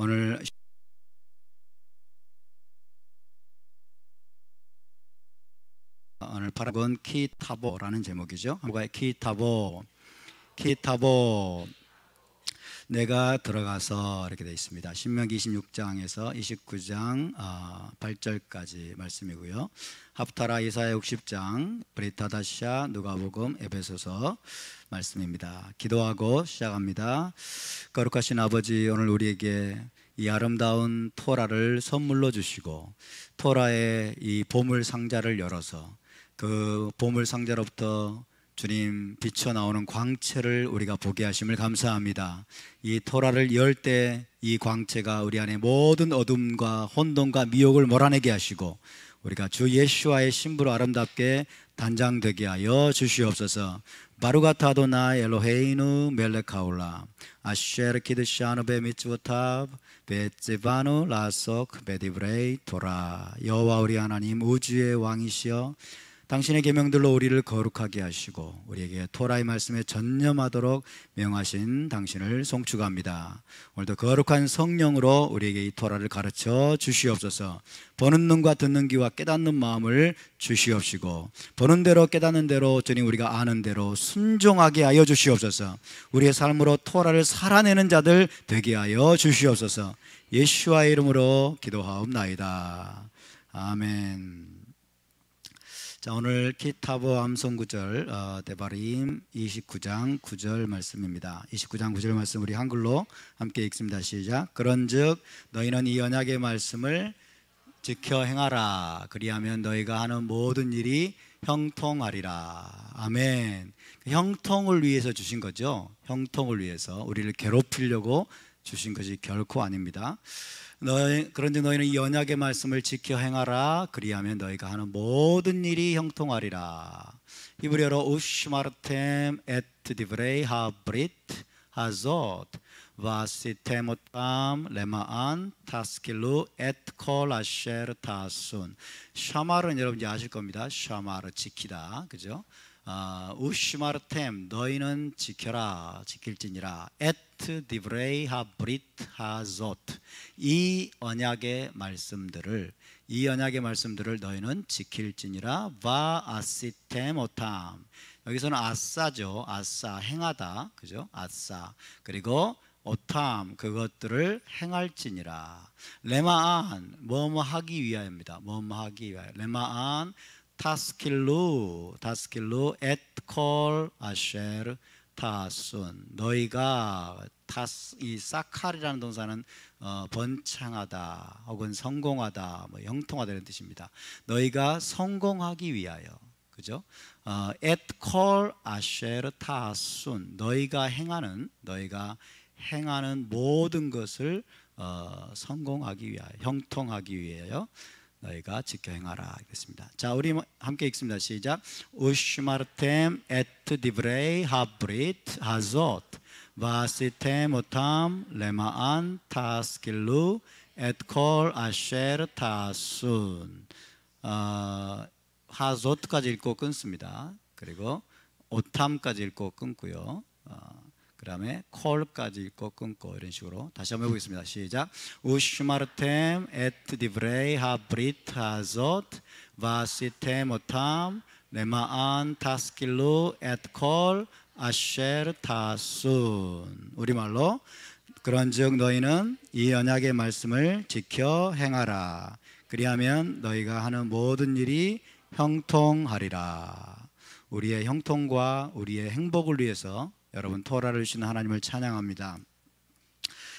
오늘 파라곤 키타보라는 제목이죠. 키타보 내가 들어가서 이렇게 되어 있습니다. 신명기 26장에서 29장 8절까지 말씀이고요. 합타라 이사야 60장, 브리타다샤, 누가복음, 에베소서 말씀입니다. 기도하고 시작합니다. 거룩하신 아버지, 오늘 우리에게 이 아름다운 토라를 선물로 주시고 토라의 이 보물 상자를 열어서 그 보물 상자로부터 주님 비쳐 나오는 광채를 우리가 보게 하심을 감사합니다. 이 토라를 열 때 이 광채가 우리 안에 모든 어둠과 혼돈과 미혹을 몰아내게 하시고 우리가 주 예수와의 신부로 아름답게 단장되게 하여 주시옵소서. 바루가타 아도나 엘로헤이누 멜레카올라 아쉐르 키드샤누 베미츠오탑 베츠바누 라속 베디브레이 토라. 여호와 우리 하나님, 우주의 왕이시여, 당신의 계명들로 우리를 거룩하게 하시고 우리에게 토라의 말씀에 전념하도록 명하신 당신을 송축합니다. 오늘도 거룩한 성령으로 우리에게 이 토라를 가르쳐 주시옵소서. 보는 눈과 듣는 귀와 깨닫는 마음을 주시옵시고 보는 대로 깨닫는 대로 주님 우리가 아는 대로 순종하게 하여 주시옵소서. 우리의 삶으로 토라를 살아내는 자들 되게 하여 주시옵소서. 예수와의 이름으로 기도하옵나이다. 아멘. 자, 오늘 키타보 암송구절 데바림 29장 9절 말씀입니다. 29장 9절 말씀 우리 한글로 함께 읽습니다. 시작. 그런즉 너희는 이 언약의 말씀을 지켜 행하라. 그리하면 너희가 하는 모든 일이 형통하리라. 아멘. 형통을 위해서 주신 거죠. 형통을 위해서 우리를 괴롭히려고 주신 것이 결코 아닙니다. 그런데 너희는 이 언약의 말씀을 지켜 행하라. 그리하면 너희가 하는 모든 일이 형통하리라. 히브리어로 우시마르템 에트 디브레이 하브리트 하조트 바시테모탐 레마안 타스킬루 에트 콜 아셰르 타순. 샤마르는 여러분 이제 아실 겁니다. 샤마르 지키다, 그죠? 우시마르템 너희는 지켜라, 지킬지니라. 에트 디브레이 하브리트 하조트 이 언약의 말씀들을 너희는 지킬지니라. 바 아시테모탐 여기서는 아싸죠. 아싸 행하다, 그죠? 아싸. 그리고 오탐 그것들을 행할지니라. 레마안 뭐뭐 하기 위하여입니다. 뭐뭐 하기 위하여. 레마안 타스킬루 에트콜 아셰르 타순 너희가 이 사칼이라는 동사는 번창하다 혹은 성공하다, 형통하다 이런 뜻입니다. 너희가 성공하기 위하여, 그죠? 에트콜 아셰르 타순 너희가 행하는 모든 것을 성공하기 위하여, 형통하기 위하여 너희가 지켜 행하라 그랬습니다. 자, 우리 함께 읽습니다. 시작. 우시마르템 에트 디브레이 하브리트 하조트 바시템 오탐 레마안 타스킬루 에트콜 아셰르 타순. 하조트까지 읽고 끊습니다. 그리고 오탐까지 읽고 끊고요. 그 다음에 콜까지 읽고 끊고 이런 식으로 다시 한번 해보겠습니다. 시작. 우슈마르템 에트 디브레이 하브리트 하조트 바시템 오탐 레마안 타스킬루 에트 콜 아셰르 타순. 우리말로 그런즉 너희는 이 언약의 말씀을 지켜 행하라. 그리하면 너희가 하는 모든 일이 형통하리라. 우리의 형통과 우리의 행복을 위해서 여러분 토라를 주신 하나님을 찬양합니다.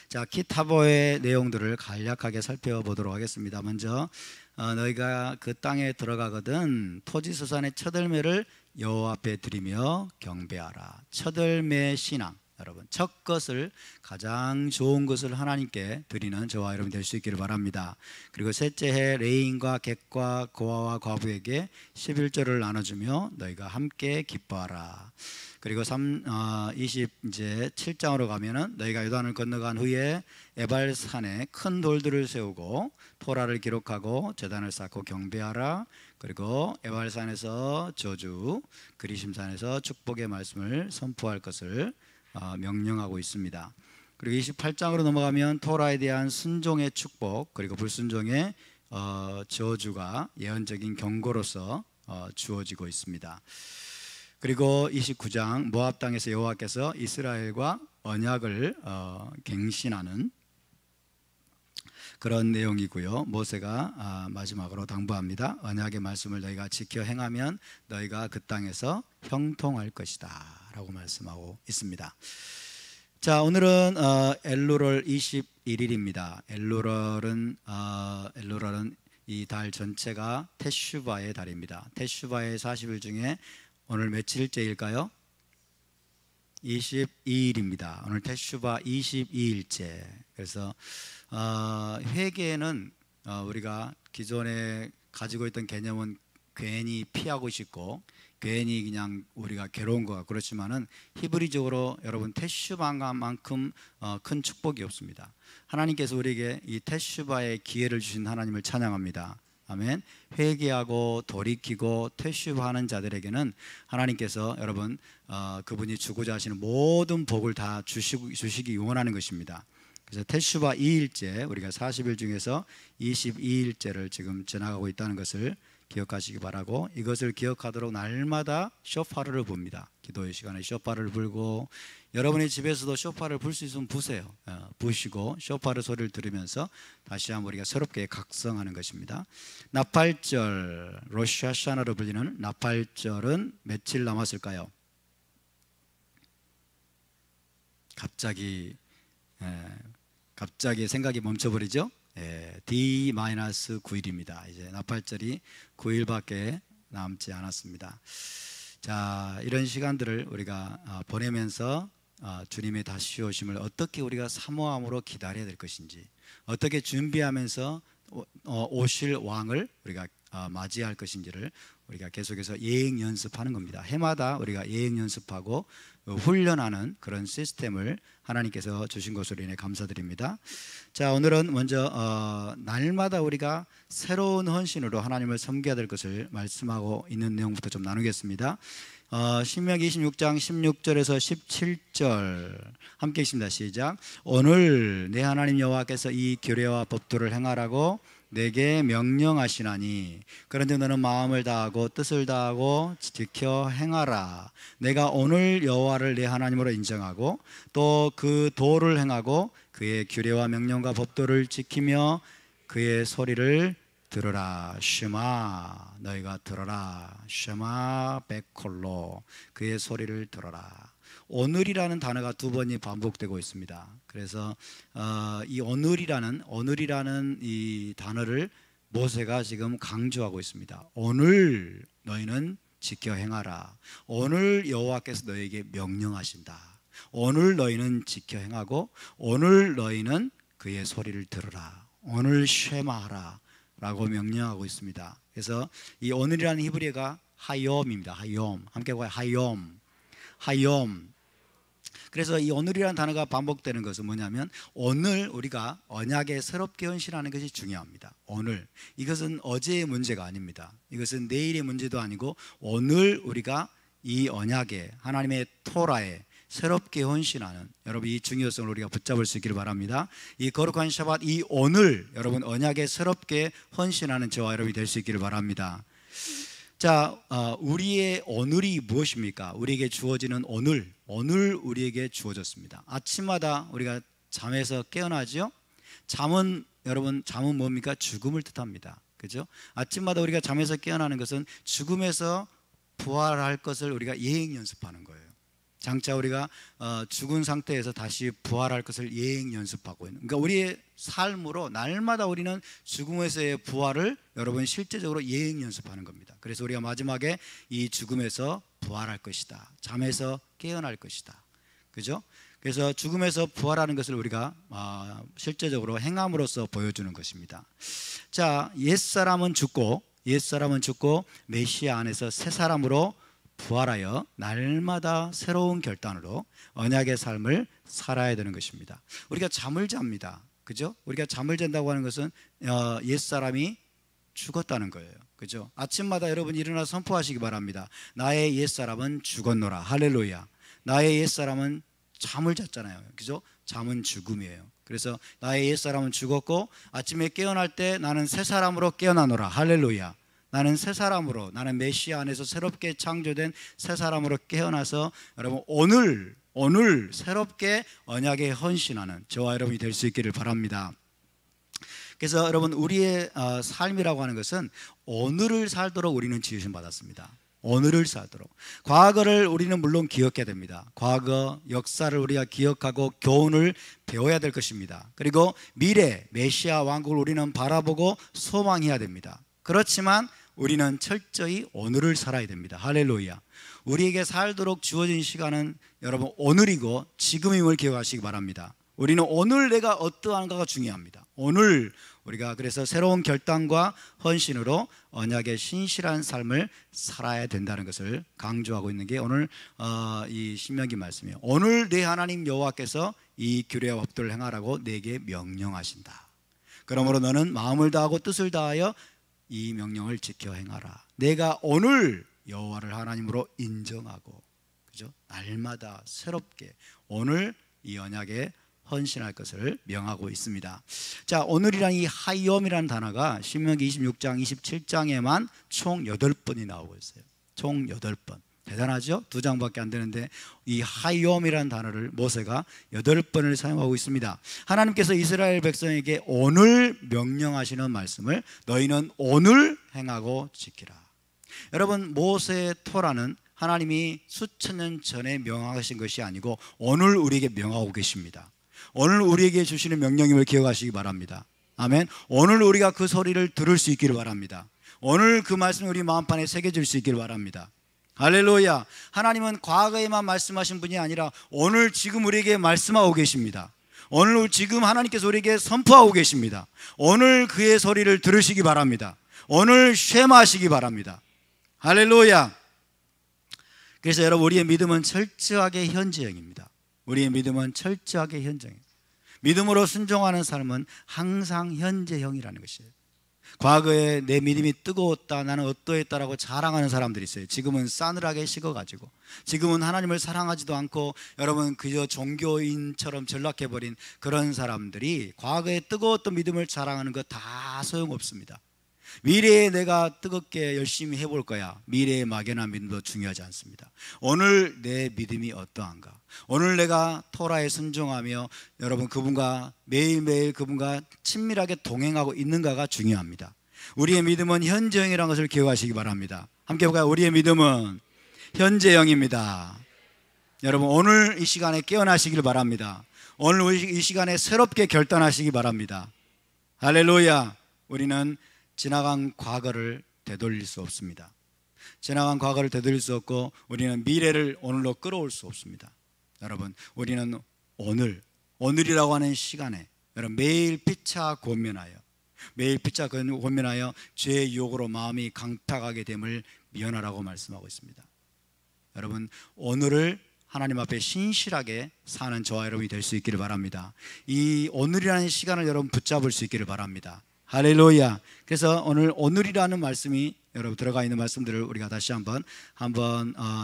자, 키타보의 내용들을 간략하게 살펴보도록 하겠습니다. 먼저 너희가 그 땅에 들어가거든 토지소산의 첫 열매를 여호와 앞에 드리며 경배하라. 첫 열매 신앙, 여러분 첫 것을, 가장 좋은 것을 하나님께 드리는 저와 여러분 될 수 있기를 바랍니다. 그리고 셋째 해 레인과 객과 고아와 과부에게 11조를 나눠주며 너희가 함께 기뻐하라. 그리고 27장으로 가면은 너희가 요단을 건너간 후에 에발산에 큰 돌들을 세우고 토라를 기록하고 제단을 쌓고 경배하라. 그리고 에발산에서 저주, 그리심산에서 축복의 말씀을 선포할 것을 명령하고 있습니다. 그리고 28장으로 넘어가면 토라에 대한 순종의 축복, 그리고 불순종의 저주가 예언적인 경고로서 주어지고 있습니다. 그리고 29장 모압 땅에서 여호와께서 이스라엘과 언약을 갱신하는 그런 내용이고요. 모세가 마지막으로 당부합니다. 언약의 말씀을 너희가 지켜 행하면 너희가 그 땅에서 형통할 것이다 라고 말씀하고 있습니다. 자, 오늘은 엘루럴 21일입니다. 엘루럴은 이 달 전체가 테슈바의 달입니다. 테슈바의 40일 중에 오늘 며칠째일까요? 22일입니다. 오늘 테슈바 22일째. 그래서 회개는 우리가 기존에 가지고 있던 개념은 괜히 피하고 싶고 괜히 그냥 우리가 괴로운 것 같고 그렇지만은 히브리적으로 여러분 테슈바만큼 큰 축복이 없습니다. 하나님께서 우리에게 이 테슈바의 기회를 주신 하나님을 찬양합니다. 아멘. 회개하고 돌이키고 퇴슈하는 자들에게는 하나님께서 여러분 그분이 주고자 하시는 모든 복을 다 주시기 원하는 것입니다. 그래서 테슈바 2일째, 우리가 40일 중에서 22일째를 지금 지나가고 있다는 것을 기억하시기 바라고, 이것을 기억하도록 날마다 쇼파르를 붑니다. 기도의 시간에 쇼파를 불고, 여러분의 집에서도 쇼파를 불 수 있으면 부세요. 부시고 쇼파르 소리를 들으면서 다시 한번 우리가 새롭게 각성하는 것입니다. 나팔절, 로시 하샤나로 불리는 나팔절은 며칠 남았을까요? 갑자기 생각이 멈춰버리죠. D-9일입니다. 이제 나팔절이 9일밖에 남지 않았습니다. 자, 이런 시간들을 우리가 보내면서 주님의 다시 오심을 어떻게 우리가 사모함으로 기다려야 될 것인지, 어떻게 준비하면서 오실 왕을 우리가 맞이할 것인지를 우리가 계속해서 예행 연습하는 겁니다. 해마다 우리가 예행 연습하고 훈련하는 그런 시스템을 하나님께서 주신 것으로 인해 감사드립니다. 자, 오늘은 먼저 날마다 우리가 새로운 헌신으로 하나님을 섬겨야 될 것을 말씀하고 있는 내용부터 좀 나누겠습니다. 신명기 26장 16절에서 17절 함께 읽습니다. 시작. 오늘 내 하나님 여호와께서 이 규례와 법도를 행하라고 내게 명령하시나니 그런즉 너는 마음을 다하고 뜻을 다하고 지켜 행하라. 내가 오늘 여호와를 내 하나님으로 인정하고 또 그 도를 행하고 그의 규례와 명령과 법도를 지키며 그의 소리를 들으라. 쉐마, 너희가 들어라. 쉐마 베콜로, 그의 소리를 들어라. 오늘이라는 단어가 두 번이 반복되고 있습니다. 그래서 이 오늘이라는 이 단어를 모세가 지금 강조하고 있습니다. 오늘 너희는 지켜 행하라. 오늘 여호와께서 너희에게 명령하신다. 오늘 너희는 지켜 행하고 오늘 너희는 그의 소리를 들으라. 오늘 쉐마하라 라고 명령하고 있습니다. 그래서 이 오늘이라는 히브리어가 하욤입니다. 하욤, 함께 봐요. 하욤. 그래서 이 오늘이라는 단어가 반복되는 것은 뭐냐면 오늘 우리가 언약에 새롭게 헌신하는 것이 중요합니다. 오늘, 이것은 어제의 문제가 아닙니다. 이것은 내일의 문제도 아니고 오늘 우리가 이 언약에, 하나님의 토라에 새롭게 헌신하는, 여러분 이 중요성을 우리가 붙잡을 수 있기를 바랍니다. 이 거룩한 샤밧, 이 오늘 여러분 언약에 새롭게 헌신하는 저와 여러분이 될 수 있기를 바랍니다. 자, 우리의 오늘이 무엇입니까? 우리에게 주어지는 오늘 우리에게 주어졌습니다. 아침마다 우리가 잠에서 깨어나죠. 여러분 잠은 뭡니까? 죽음을 뜻합니다. 그죠? 아침마다 우리가 잠에서 깨어나는 것은 죽음에서 부활할 것을 우리가 예행 연습하는 거예요. 장차 우리가 죽은 상태에서 다시 부활할 것을 예행 연습하고 있는, 그러니까 우리의 삶으로 날마다 우리는 죽음에서의 부활을 여러분 실제적으로 예행 연습하는 겁니다. 그래서 우리가 마지막에 이 죽음에서 부활할 것이다, 잠에서 깨어날 것이다, 그죠? 그래서 죽음에서 부활하는 것을 우리가 실제적으로 행함으로써 보여주는 것입니다. 자, 옛사람은 죽고 메시아 안에서 새 사람으로 부활하여 날마다 새로운 결단으로 언약의 삶을 살아야 되는 것입니다. 우리가 잠을 잡니다. 그죠? 우리가 잠을 잔다고 하는 것은 옛사람이 죽었다는 거예요. 그죠? 아침마다 여러분 일어나 선포하시기 바랍니다. 나의 옛사람은 죽었노라. 할렐루야. 나의 옛사람은 잠을 잤잖아요. 그죠? 잠은 죽음이에요. 그래서 나의 옛사람은 죽었고 아침에 깨어날 때 나는 새 사람으로 깨어나노라. 할렐루야. 나는 새 사람으로, 나는 메시아 안에서 새롭게 창조된 새 사람으로 깨어나서 여러분 오늘 새롭게 언약에 헌신하는 저와 여러분이 될 수 있기를 바랍니다. 그래서 여러분 우리의 삶이라고 하는 것은 오늘을 살도록 우리는 지으심 받았습니다. 오늘을 살도록. 과거를 우리는 물론 기억해야 됩니다. 과거 역사를 우리가 기억하고 교훈을 배워야 될 것입니다. 그리고 미래 메시아 왕국을 우리는 바라보고 소망해야 됩니다. 그렇지만 우리는 철저히 오늘을 살아야 됩니다. 할렐루야. 우리에게 살도록 주어진 시간은 여러분 오늘이고 지금임을 기억하시기 바랍니다. 우리는 오늘 내가 어떠한가가 중요합니다. 오늘 우리가 그래서 새로운 결단과 헌신으로 언약의 신실한 삶을 살아야 된다는 것을 강조하고 있는 게 오늘 이 신명기 말씀이에요. 오늘 내 하나님 여호와께서 이 규례와 법도를 행하라고 내게 명령하신다. 그러므로 너는 마음을 다하고 뜻을 다하여 이 명령을 지켜 행하라. 내가 오늘 여호와를 하나님으로 인정하고, 그죠? 날마다 새롭게 오늘 이 언약에 헌신할 것을 명하고 있습니다. 자, 오늘이란 이 하이옴이라는 단어가 신명기 26장, 27장에만 총 8번이 나오고 있어요. 총 8번. 대단하죠? 2장밖에 안 되는데 이 하이옴이라는 단어를 모세가 8번을 사용하고 있습니다. 하나님께서 이스라엘 백성에게 오늘 명령하시는 말씀을 너희는 오늘 행하고 지키라. 여러분 모세의 토라는 하나님이 수천 년 전에 명하신 것이 아니고 오늘 우리에게 명하고 계십니다. 오늘 우리에게 주시는 명령임을 기억하시기 바랍니다. 아멘. 오늘 우리가 그 소리를 들을 수 있기를 바랍니다. 오늘 그 말씀이 우리 마음판에 새겨질 수 있기를 바랍니다. 할렐루야. 하나님은 과거에만 말씀하신 분이 아니라 오늘 지금 우리에게 말씀하고 계십니다. 오늘 지금 하나님께서 우리에게 선포하고 계십니다. 오늘 그의 소리를 들으시기 바랍니다. 오늘 쉐마하시기 바랍니다. 할렐루야. 그래서 여러분 우리의 믿음은 철저하게 현재형입니다. 우리의 믿음은 철저하게 현재형입니다. 믿음으로 순종하는 삶은 항상 현재형이라는 것이에요. 과거에 내 믿음이 뜨거웠다, 나는 어떠했다라고 자랑하는 사람들이 있어요. 지금은 싸늘하게 식어가지고, 지금은 하나님을 사랑하지도 않고 여러분 그저 종교인처럼 전락해버린 그런 사람들이 과거에 뜨거웠던 믿음을 자랑하는 거 다 소용없습니다. 미래에 내가 뜨겁게 열심히 해볼 거야. 미래의 막연한 믿음도 중요하지 않습니다. 오늘 내 믿음이 어떠한가, 오늘 내가 토라에 순종하며 여러분 그분과 매일매일 그분과 친밀하게 동행하고 있는가가 중요합니다. 우리의 믿음은 현재형이라는 것을 기억하시기 바랍니다. 함께 볼까요? 우리의 믿음은 현재형입니다. 여러분 오늘 이 시간에 깨어나시길 바랍니다. 오늘 이 시간에 새롭게 결단하시기 바랍니다. 할렐루야. 우리는 지나간 과거를 되돌릴 수 없습니다. 지나간 과거를 되돌릴 수 없고 우리는 미래를 오늘로 끌어올 수 없습니다. 여러분 우리는 오늘이라고 하는 시간에 여러분 매일 피차 권면하여, 매일 피차 권면하여 죄의 유혹으로 마음이 강팍하게 됨을 미연하라고 말씀하고 있습니다. 여러분 오늘을 하나님 앞에 신실하게 사는 저와 여러분이 될 수 있기를 바랍니다. 이 오늘이라는 시간을 여러분 붙잡을 수 있기를 바랍니다. 할렐루야. 그래서 오늘이라는 말씀이 여러분 들어가 있는 말씀들을 우리가 다시 한번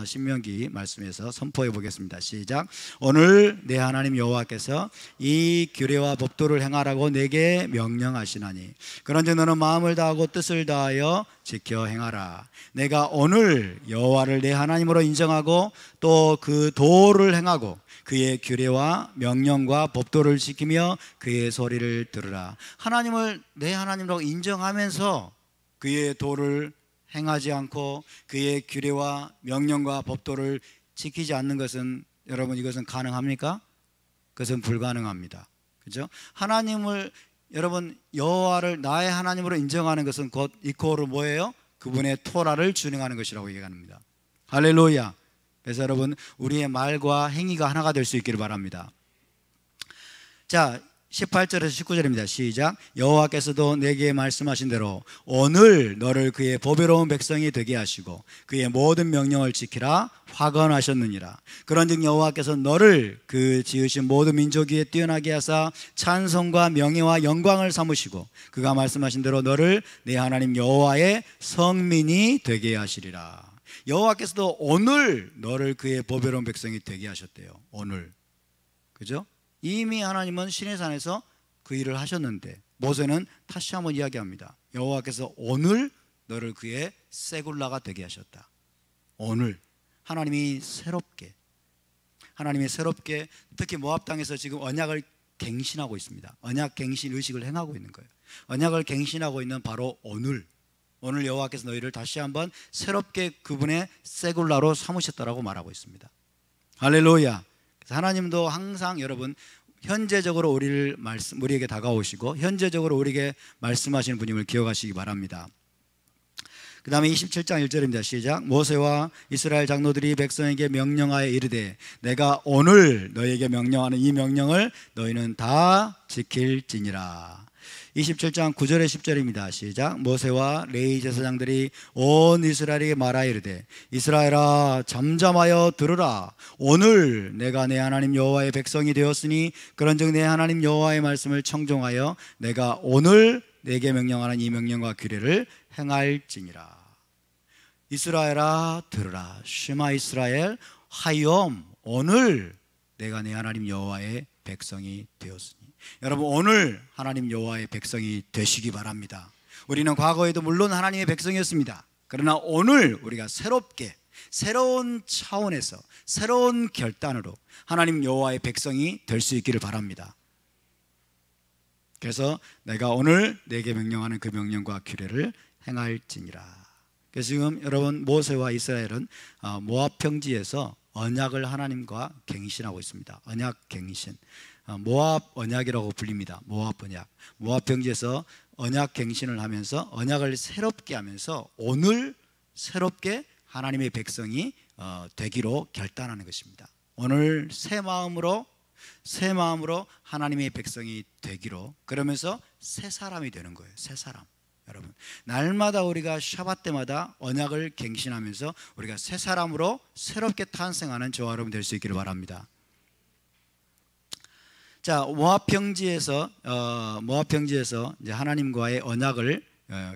신명기 말씀에서 선포해 보겠습니다. 시작. 오늘 내 하나님 여호와께서 이 규례와 법도를 행하라고 내게 명령하시나니 그런즉 너는 마음을 다하고 뜻을 다하여 지켜 행하라. 내가 오늘 여호와를 내 하나님으로 인정하고 또 그 도를 행하고 그의 규례와 명령과 법도를 지키며 그의 소리를 들으라. 하나님을 내 하나님으로 인정하면서 그의 도를 행하지 않고 그의 규례와 명령과 법도를 지키지 않는 것은 여러분 이것은 가능합니까? 그것은 불가능합니다. 그죠? 하나님을 여러분 여호와를 나의 하나님으로 인정하는 것은 곧 이코르 뭐예요? 그분의 토라를 준행하는 것이라고 얘기합니다. 할렐루야. 그래서 여러분 우리의 말과 행위가 하나가 될 수 있기를 바랍니다. 자 18절에서 19절입니다. 시작. 여호와께서도 내게 말씀하신 대로 오늘 너를 그의 보배로운 백성이 되게 하시고 그의 모든 명령을 지키라 화건하셨느니라. 그런즉 여호와께서 너를 그 지으신 모든 민족 위에 뛰어나게 하사 찬송과 명예와 영광을 삼으시고 그가 말씀하신 대로 너를 내 하나님 여호와의 성민이 되게 하시리라. 여호와께서도 오늘 너를 그의 보배로운 백성이 되게 하셨대요. 오늘. 그죠? 이미 하나님은 시내산에서 그 일을 하셨는데 모세는 다시 한번 이야기합니다. 여호와께서 오늘 너를 그의 세굴라가 되게 하셨다. 오늘 하나님이 새롭게 특히 모압 땅에서 지금 언약을 갱신하고 있습니다. 언약 갱신 의식을 행하고 있는 거예요. 언약을 갱신하고 있는 바로 오늘 여호와께서 너희를 다시 한번 새롭게 그분의 세굴라로 삼으셨다라고 말하고 있습니다. 할렐루야. 그래서 하나님도 항상 여러분 현재적으로 우리에게 다가오시고 현재적으로 우리에게 말씀하시는 분임을 기억하시기 바랍니다. 그 다음에 27장 1절입니다. 시작. 모세와 이스라엘 장로들이 백성에게 명령하여 이르되 내가 오늘 너희에게 명령하는 이 명령을 너희는 다 지킬지니라. 27장 9절에 10절입니다. 시작. 모세와 레위 제사장들이 온 이스라엘에게 말하여 이르되 이스라엘아 잠잠하여 들으라. 오늘 내가 내 하나님 여호와의 백성이 되었으니 그런즉 내 하나님 여호와의 말씀을 청종하여 내가 오늘 내게 명령하는 이 명령과 규례를 행할지니라. 이스라엘아 들으라. 쉐마 이스라엘 하염. 오늘 내가 내 하나님 여호와의 백성이 되었으니. 여러분 오늘 하나님 여호와의 백성이 되시기 바랍니다. 우리는 과거에도 물론 하나님의 백성이었습니다. 그러나 오늘 우리가 새롭게 새로운 차원에서 새로운 결단으로 하나님 여호와의 백성이 될 수 있기를 바랍니다. 그래서 내가 오늘 내게 명령하는 그 명령과 규례를 행할지니라. 그래서 지금 여러분 모세와 이스라엘은 모압 평지에서 언약을 하나님과 갱신하고 있습니다. 언약 갱신. 모압 언약이라고 불립니다. 모압 언약. 모압 평지에서 언약 갱신을 하면서 언약을 새롭게 하면서 오늘 새롭게 하나님의 백성이 되기로 결단하는 것입니다. 오늘 새 마음으로 하나님의 백성이 되기로, 그러면서 새 사람이 되는 거예요. 새 사람. 여러분 날마다 우리가 샤밧 때마다 언약을 갱신하면서 우리가 새 사람으로 새롭게 탄생하는 저와 여러분 될 수 있기를 바랍니다. 자, 모압 평지에서 이제 하나님과의 언약을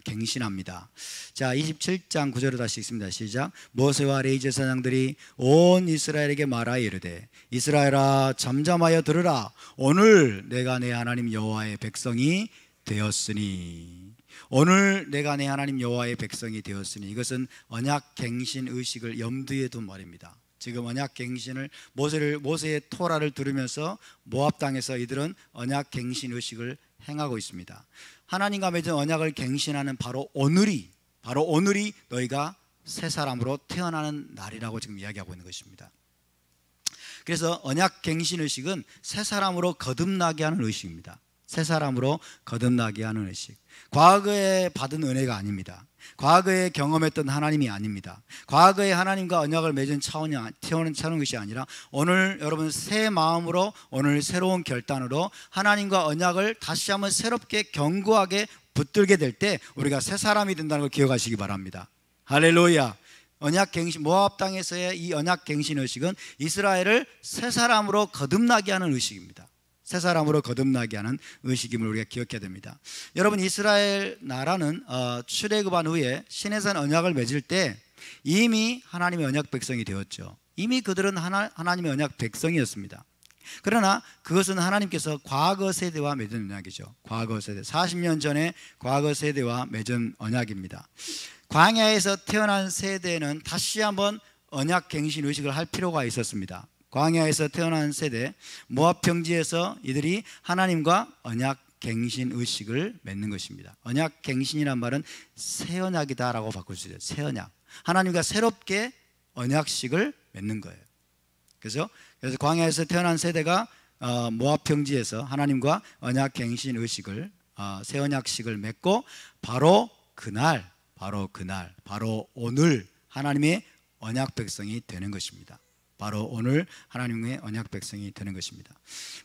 갱신합니다. 자, 27장 9절을 다시 읽습니다. 시작. 모세와 레위 제사장들이 온 이스라엘에게 말하여 이르되 이스라엘아 잠잠하여 들으라. 오늘 내가 내 하나님 여호와의 백성이 되었으니. 오늘 내가 내 하나님 여호와의 백성이 되었으니. 이것은 언약 갱신 의식을 염두에 둔 말입니다. 지금 언약 갱신을 모세의 토라를 들으면서 모압 땅에서 이들은 언약 갱신 의식을 행하고 있습니다. 하나님과 맺은 언약을 갱신하는 바로 오늘이 너희가 새 사람으로 태어나는 날이라고 지금 이야기하고 있는 것입니다. 그래서 언약 갱신 의식은 새 사람으로 거듭나게 하는 의식입니다. 새 사람으로 거듭나게 하는 의식. 과거에 받은 은혜가 아닙니다. 과거에 경험했던 하나님이 아닙니다. 과거에 하나님과 언약을 맺은 차원이 태어난 것이 아니라 오늘 여러분 새 마음으로, 오늘 새로운 결단으로 하나님과 언약을 다시 한번 새롭게 견고하게 붙들게 될 때 우리가 새 사람이 된다는 걸 기억하시기 바랍니다. 할렐루야. 언약 갱신, 모압 땅에서의 이 언약 갱신 의식은 이스라엘을 새 사람으로 거듭나게 하는 의식입니다. 새 사람으로 거듭나게 하는 의식임을 우리가 기억해야 됩니다. 여러분 이스라엘 나라는 출애굽한 후에 시내산 언약을 맺을 때 이미 하나님의 언약 백성이 되었죠. 이미 그들은 하나님의 언약 백성이었습니다. 그러나 그것은 하나님께서 과거 세대와 맺은 언약이죠. 과거 세대, 40년 전에 과거 세대와 맺은 언약입니다. 광야에서 태어난 세대는 다시 한번 언약 갱신 의식을 할 필요가 있었습니다. 광야에서 태어난 세대, 모압 평지에서 이들이 하나님과 언약 갱신 의식을 맺는 것입니다. 언약 갱신이란 말은 새 언약이다라고 바꿀 수 있어요. 새 언약. 하나님과 새롭게 언약식을 맺는 거예요. 그래서 광야에서 태어난 세대가 모압 평지에서 하나님과 언약 갱신 의식을 새 언약식을 맺고 바로 오늘 하나님의 언약 백성이 되는 것입니다. 바로 오늘 하나님의 언약 백성이 되는 것입니다.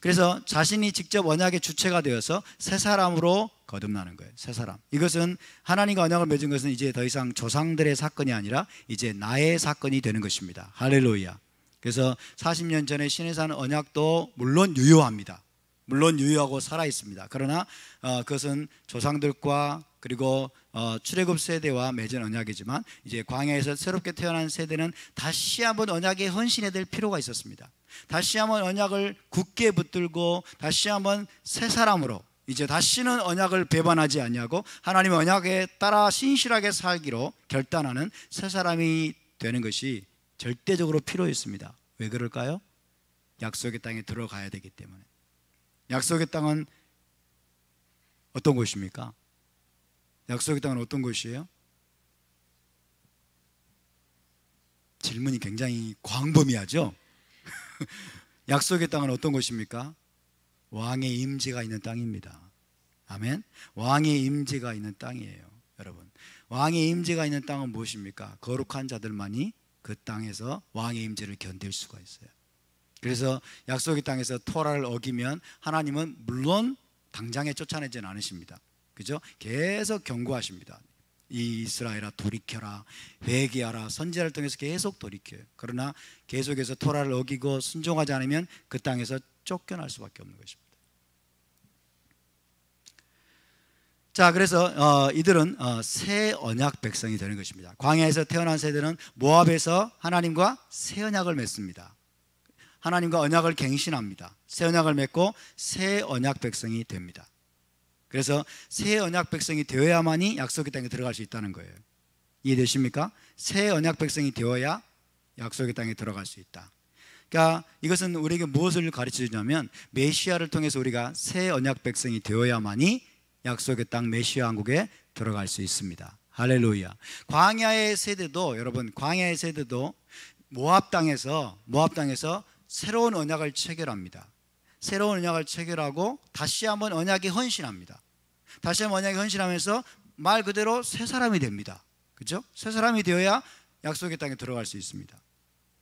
그래서 자신이 직접 언약의 주체가 되어서 새 사람으로 거듭나는 거예요. 새 사람. 이것은 하나님과 언약을 맺은 것은 이제 더 이상 조상들의 사건이 아니라 이제 나의 사건이 되는 것입니다. 할렐루야. 그래서 40년 전에 시내산 언약도 물론 유효합니다. 물론 유효하고 살아 있습니다. 그러나 그것은 조상들과 그리고 출애굽 세대와 맺은 언약이지만 이제 광야에서 새롭게 태어난 세대는 다시 한번 언약에 헌신해야 될 필요가 있었습니다. 다시 한번 언약을 굳게 붙들고 다시 한번 새 사람으로 이제 다시는 언약을 배반하지 아니하고 하나님의 언약에 따라 신실하게 살기로 결단하는 새 사람이 되는 것이 절대적으로 필요했습니다. 왜 그럴까요? 약속의 땅에 들어가야 되기 때문에. 약속의 땅은 어떤 곳입니까? 약속의 땅은 어떤 곳이에요? 질문이 굉장히 광범위하죠? 약속의 땅은 어떤 곳입니까? 왕의 임재가 있는 땅입니다. 아멘. 왕의 임재가 있는 땅이에요. 여러분, 왕의 임재가 있는 땅은 무엇입니까? 거룩한 자들만이 그 땅에서 왕의 임재를 견딜 수가 있어요. 그래서 약속의 땅에서 토라를 어기면 하나님은 물론 당장에 쫓아내지는 않으십니다. 그죠? 계속 경고하십니다. 이 이스라엘아 돌이켜라, 회개하라. 선지자를 통해서 계속 돌이켜요. 그러나 계속해서 토라를 어기고 순종하지 않으면 그 땅에서 쫓겨날 수밖에 없는 것입니다. 자, 그래서 이들은 새 언약 백성이 되는 것입니다. 광야에서 태어난 세대는 모압에서 하나님과 새 언약을 맺습니다. 하나님과 언약을 갱신합니다. 새 언약을 맺고 새 언약 백성이 됩니다. 그래서 새 언약 백성이 되어야만이 약속의 땅에 들어갈 수 있다는 거예요. 이해되십니까? 새 언약 백성이 되어야 약속의 땅에 들어갈 수 있다. 그러니까 이것은 우리에게 무엇을 가르쳐 주냐면 메시아를 통해서 우리가 새 언약 백성이 되어야만이 약속의 땅 메시아 왕국에 들어갈 수 있습니다. 할렐루야. 광야의 세대도 여러분, 광야의 세대도 모압 땅에서 새로운 언약을 체결합니다. 새로운 언약을 체결하고 다시 한번 언약에 헌신합니다. 다시 한번 언약에 헌신하면서 말 그대로 새 사람이 됩니다. 그렇죠? 새 사람이 되어야 약속의 땅에 들어갈 수 있습니다.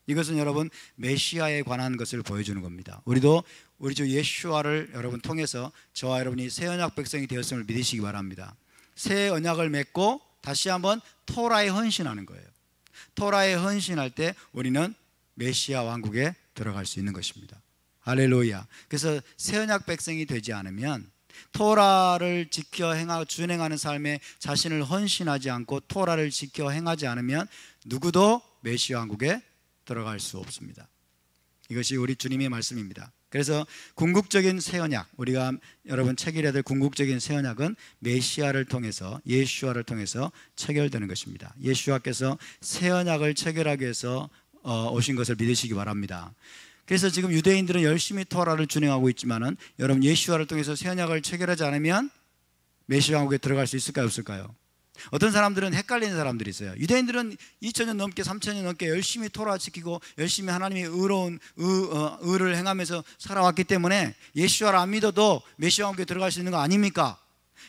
이것은 여러분 메시아에 관한 것을 보여주는 겁니다. 우리도 우리 주 예수와를 여러분 통해서 저와 여러분이 새 언약 백성이 되었음을 믿으시기 바랍니다. 새 언약을 맺고 다시 한번 토라에 헌신하는 거예요. 토라에 헌신할 때 우리는 메시아 왕국에 들어갈 수 있는 것입니다. 할렐루야. 그래서 새 언약 백성이 되지 않으면 토라를 지켜 행하고 준행하는 삶에 자신을 헌신하지 않고 토라를 지켜 행하지 않으면 누구도 메시아 왕국에 들어갈 수 없습니다. 이것이 우리 주님의 말씀입니다. 그래서 궁극적인 새 언약, 우리가 여러분 체결해야 될 궁극적인 새 언약은 메시아를 통해서, 예수와를 통해서 체결되는 것입니다. 예수와께서 새 언약을 체결하기 위해서 오신 것을 믿으시기 바랍니다. 그래서 지금 유대인들은 열심히 토라를 준행하고 있지만은 여러분 예수와를 통해서 새 언약을 체결하지 않으면 메시아 왕국에 들어갈 수 있을까요, 없을까요? 어떤 사람들은 헷갈리는 사람들이 있어요. 유대인들은 2000년 넘게 3000년 넘게 열심히 토라 지키고 열심히 하나님의 의로운 의를 행하면서 살아왔기 때문에 예수와를 안 믿어도 메시아 왕국에 들어갈 수 있는 거 아닙니까?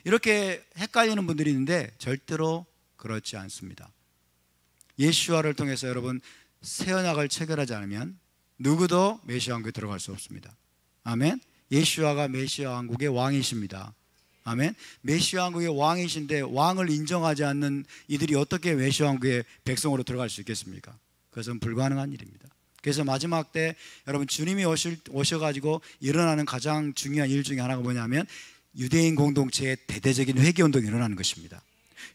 이렇게 헷갈리는 분들이 있는데 절대로 그렇지 않습니다. 예수와를 통해서 여러분 새 언약을 체결하지 않으면 누구도 메시아 왕국에 들어갈 수 없습니다. 아멘. 예수와가 메시아 왕국의 왕이십니다. 아멘. 메시아 왕국의 왕이신데 왕을 인정하지 않는 이들이 어떻게 메시아 왕국의 백성으로 들어갈 수 있겠습니까? 그것은 불가능한 일입니다. 그래서 마지막 때 여러분 주님이 오셔가지고 일어나는 가장 중요한 일 중에 하나가 뭐냐면 유대인 공동체의 대대적인 회개운동이 일어나는 것입니다.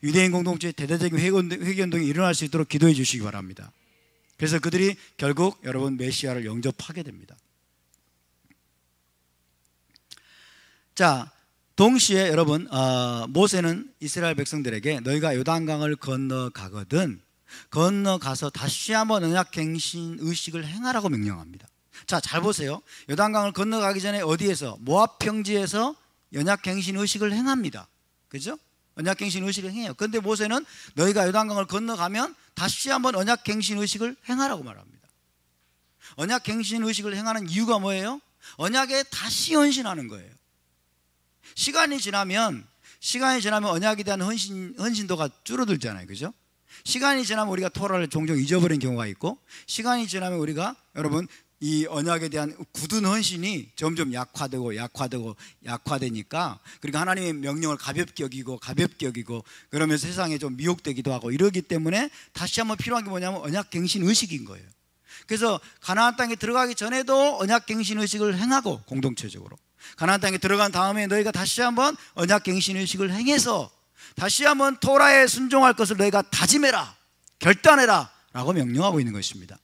유대인 공동체의 대대적인 회개운동이 일어날 수 있도록 기도해 주시기 바랍니다. 그래서 그들이 결국 여러분 메시아를 영접하게 됩니다. 자, 동시에 여러분 모세는 이스라엘 백성들에게 너희가 요단강을 건너가거든 건너가서 다시 한번 언약갱신 의식을 행하라고 명령합니다. 자, 잘 보세요. 요단강을 건너가기 전에 어디에서? 모압 평지에서 언약갱신 의식을 행합니다. 그죠? 언약갱신 의식을 행해요. 그런데 모세는 너희가 요단강을 건너가면 다시 한번 언약갱신 의식을 행하라고 말합니다. 언약갱신 의식을 행하는 이유가 뭐예요? 언약에 다시 헌신하는 거예요. 시간이 지나면 언약에 대한 헌신도가 줄어들잖아요. 그죠? 시간이 지나면 우리가 토라를 종종 잊어버리는 경우가 있고, 시간이 지나면 우리가 여러분 이 언약에 대한 굳은 헌신이 점점 약화되니까, 그러니까 하나님의 명령을 가볍게 여기고 그러면서 세상에 좀 미혹되기도 하고 이러기 때문에 다시 한번 필요한 게 뭐냐면 언약갱신 의식인 거예요. 그래서 가나안 땅에 들어가기 전에도 언약갱신 의식을 행하고 공동체적으로, 가나안 땅에 들어간 다음에 너희가 다시 한번 언약갱신 의식을 행해서 다시 한번 토라에 순종할 것을 너희가 다짐해라, 결단해라 라고 명령하고 있는 것입니다.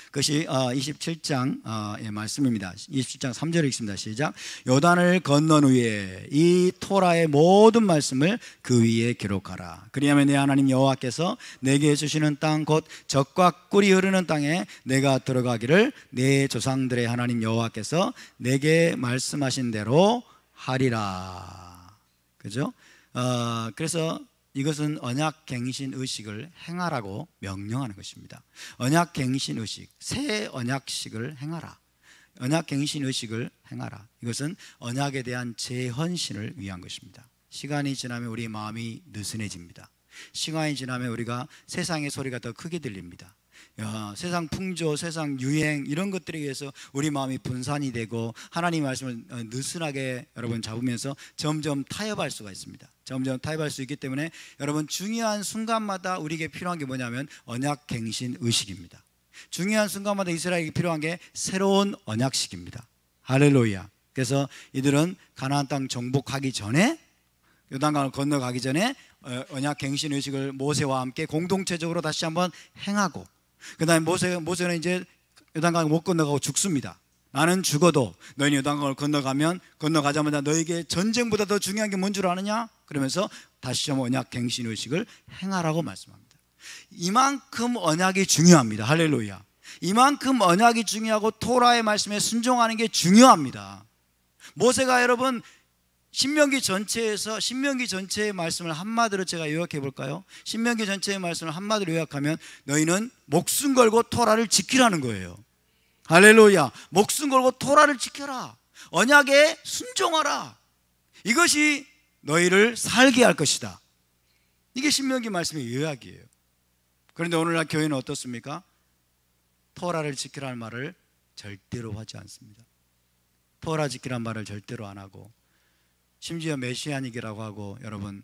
그것이 27장의 말씀입니다. 27장 3절에 있습니다. 시작. 요단을 건넌 후에 이 토라의 모든 말씀을 그 위에 기록하라. 그리하면 내 하나님 여호와께서 내게 주시는 땅 곧 젖과 꿀이 흐르는 땅에 내가 들어가기를 내 조상들의 하나님 여호와께서 내게 말씀하신 대로 하리라. 그죠? 그래서 이것은 언약갱신 의식을 행하라고 명령하는 것입니다. 언약갱신 의식, 새 언약식을 행하라. 언약갱신 의식을 행하라. 이것은 언약에 대한 재헌신을 위한 것입니다. 시간이 지나면 우리 마음이 느슨해집니다. 시간이 지나면 우리가 세상의 소리가 더 크게 들립니다. 세상 풍조, 세상 유행 이런 것들에 의해서 우리 마음이 분산이 되고 하나님의 말씀을 느슨하게 여러분 잡으면서 점점 타협할 수가 있습니다. 점점 타협할 수 있기 때문에 여러분 중요한 순간마다 우리에게 필요한 게 뭐냐면 언약갱신 의식입니다. 중요한 순간마다 이스라엘에게 필요한 게 새로운 언약식입니다. 할렐루야. 그래서 이들은 가나안 땅 정복하기 전에, 요단강을 건너가기 전에 언약갱신 의식을 모세와 함께 공동체적으로 다시 한번 행하고, 그 다음에 모세는 이제 요단강을 못 건너가고 죽습니다. 나는 죽어도 너희는 요단강을 건너가자마자 너에게 전쟁보다 더 중요한 게 뭔 줄 아느냐? 그러면서 다시 한번 언약갱신 의식을 행하라고 말씀합니다. 이만큼 언약이 중요합니다. 할렐루야. 이만큼 언약이 중요하고 토라의 말씀에 순종하는 게 중요합니다. 모세가 여러분 신명기 전체의 말씀을 한마디로 제가 요약해 볼까요? 신명기 전체의 말씀을 한마디로 요약하면 너희는 목숨 걸고 토라를 지키라는 거예요. 할렐루야. 목숨 걸고 토라를 지켜라. 언약에 순종하라. 이것이 너희를 살게 할 것이다. 이게 신명기 말씀의 요약이에요. 그런데 오늘날 교회는 어떻습니까? 토라를 지키라는 말을 절대로 하지 않습니다. 토라 지키라는 말을 절대로 안 하고, 심지어 메시아닉이라고 하고, 여러분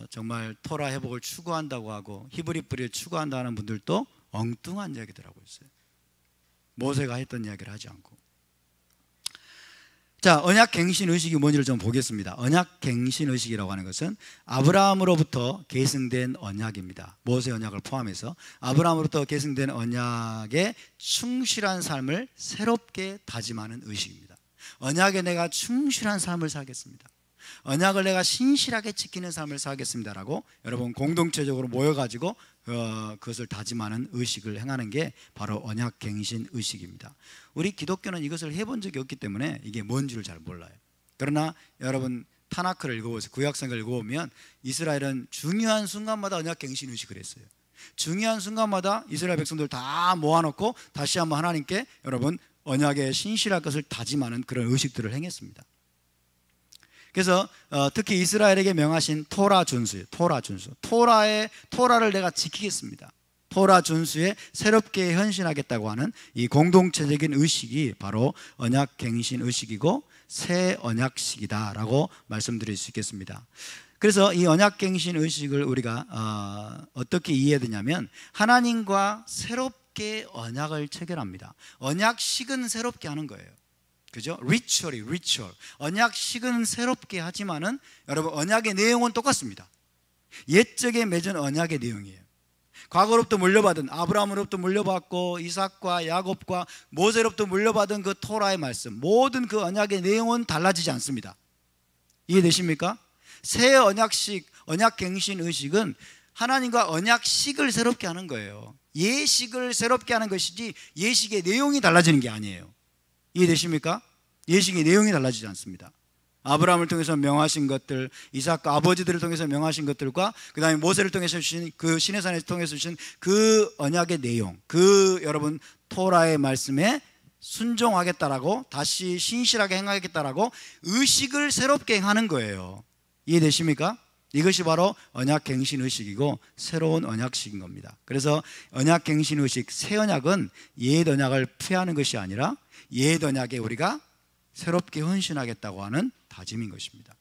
정말 토라 회복을 추구한다고 하고 히브리 뿌리를 추구한다는 분들도 엉뚱한 이야기들 하고 있어요. 모세가 했던 이야기를 하지 않고. 자, 언약갱신 의식이 뭔지를 좀 보겠습니다. 언약갱신 의식이라고 하는 것은 아브라함으로부터 계승된 언약입니다. 모세 언약을 포함해서 아브라함으로부터 계승된 언약에 충실한 삶을 새롭게 다짐하는 의식입니다. 언약에 내가 충실한 삶을 살겠습니다. 언약을 내가 신실하게 지키는 삶을 살겠습니다라고 여러분 공동체적으로 모여가지고 그것을 다짐하는 의식을 행하는 게 바로 언약갱신 의식입니다. 우리 기독교는 이것을 해본 적이 없기 때문에 이게 뭔지를 잘 몰라요. 그러나 여러분 타나크를 읽어보세요. 구약성경을 읽어보면 이스라엘은 중요한 순간마다 언약갱신 의식을 했어요. 중요한 순간마다 이스라엘 백성들 다 모아놓고 다시 한번 하나님께 여러분 언약에 신실할 것을 다짐하는 그런 의식들을 행했습니다. 그래서 특히 이스라엘에게 명하신 토라 준수, 토라를 내가 지키겠습니다. 토라 준수에 새롭게 헌신하겠다고 하는 이 공동체적인 의식이 바로 언약갱신 의식이고 새 언약식이다라고 말씀드릴 수 있겠습니다. 그래서 이 언약갱신 의식을 우리가 어떻게 이해해야 되냐면 하나님과 새롭게 언약을 체결합니다. 언약식은 새롭게 하는 거예요. 그죠? 리추얼. 언약식은 새롭게 하지만은 여러분 언약의 내용은 똑같습니다. 옛적에 맺은 언약의 내용이에요. 과거로부터 물려받은, 아브라함으로부터 물려받고 이삭과 야곱과 모세로부터 물려받은 그 토라의 말씀, 모든 그 언약의 내용은 달라지지 않습니다. 이해되십니까? 새 언약식, 언약갱신 의식은 하나님과 언약식을 새롭게 하는 거예요. 예식을 새롭게 하는 것이지 예식의 내용이 달라지는 게 아니에요. 이해되십니까? 예식의 내용이 달라지지 않습니다. 아브라함을 통해서 명하신 것들, 이삭과 아버지들을 통해서 명하신 것들과 그 다음에 모세를 통해서 주신 그 시내산에서 통해서 주신 그 언약의 내용, 그 여러분 토라의 말씀에 순종하겠다라고, 다시 신실하게 행하겠다라고 의식을 새롭게 하는 거예요. 이해되십니까? 이것이 바로 언약갱신 의식이고 새로운 언약식인 겁니다. 그래서 언약갱신 의식, 새 언약은 옛 언약을 폐하는 것이 아니라 옛 언약에 우리가 새롭게 헌신하겠다고 하는 다짐인 것입니다.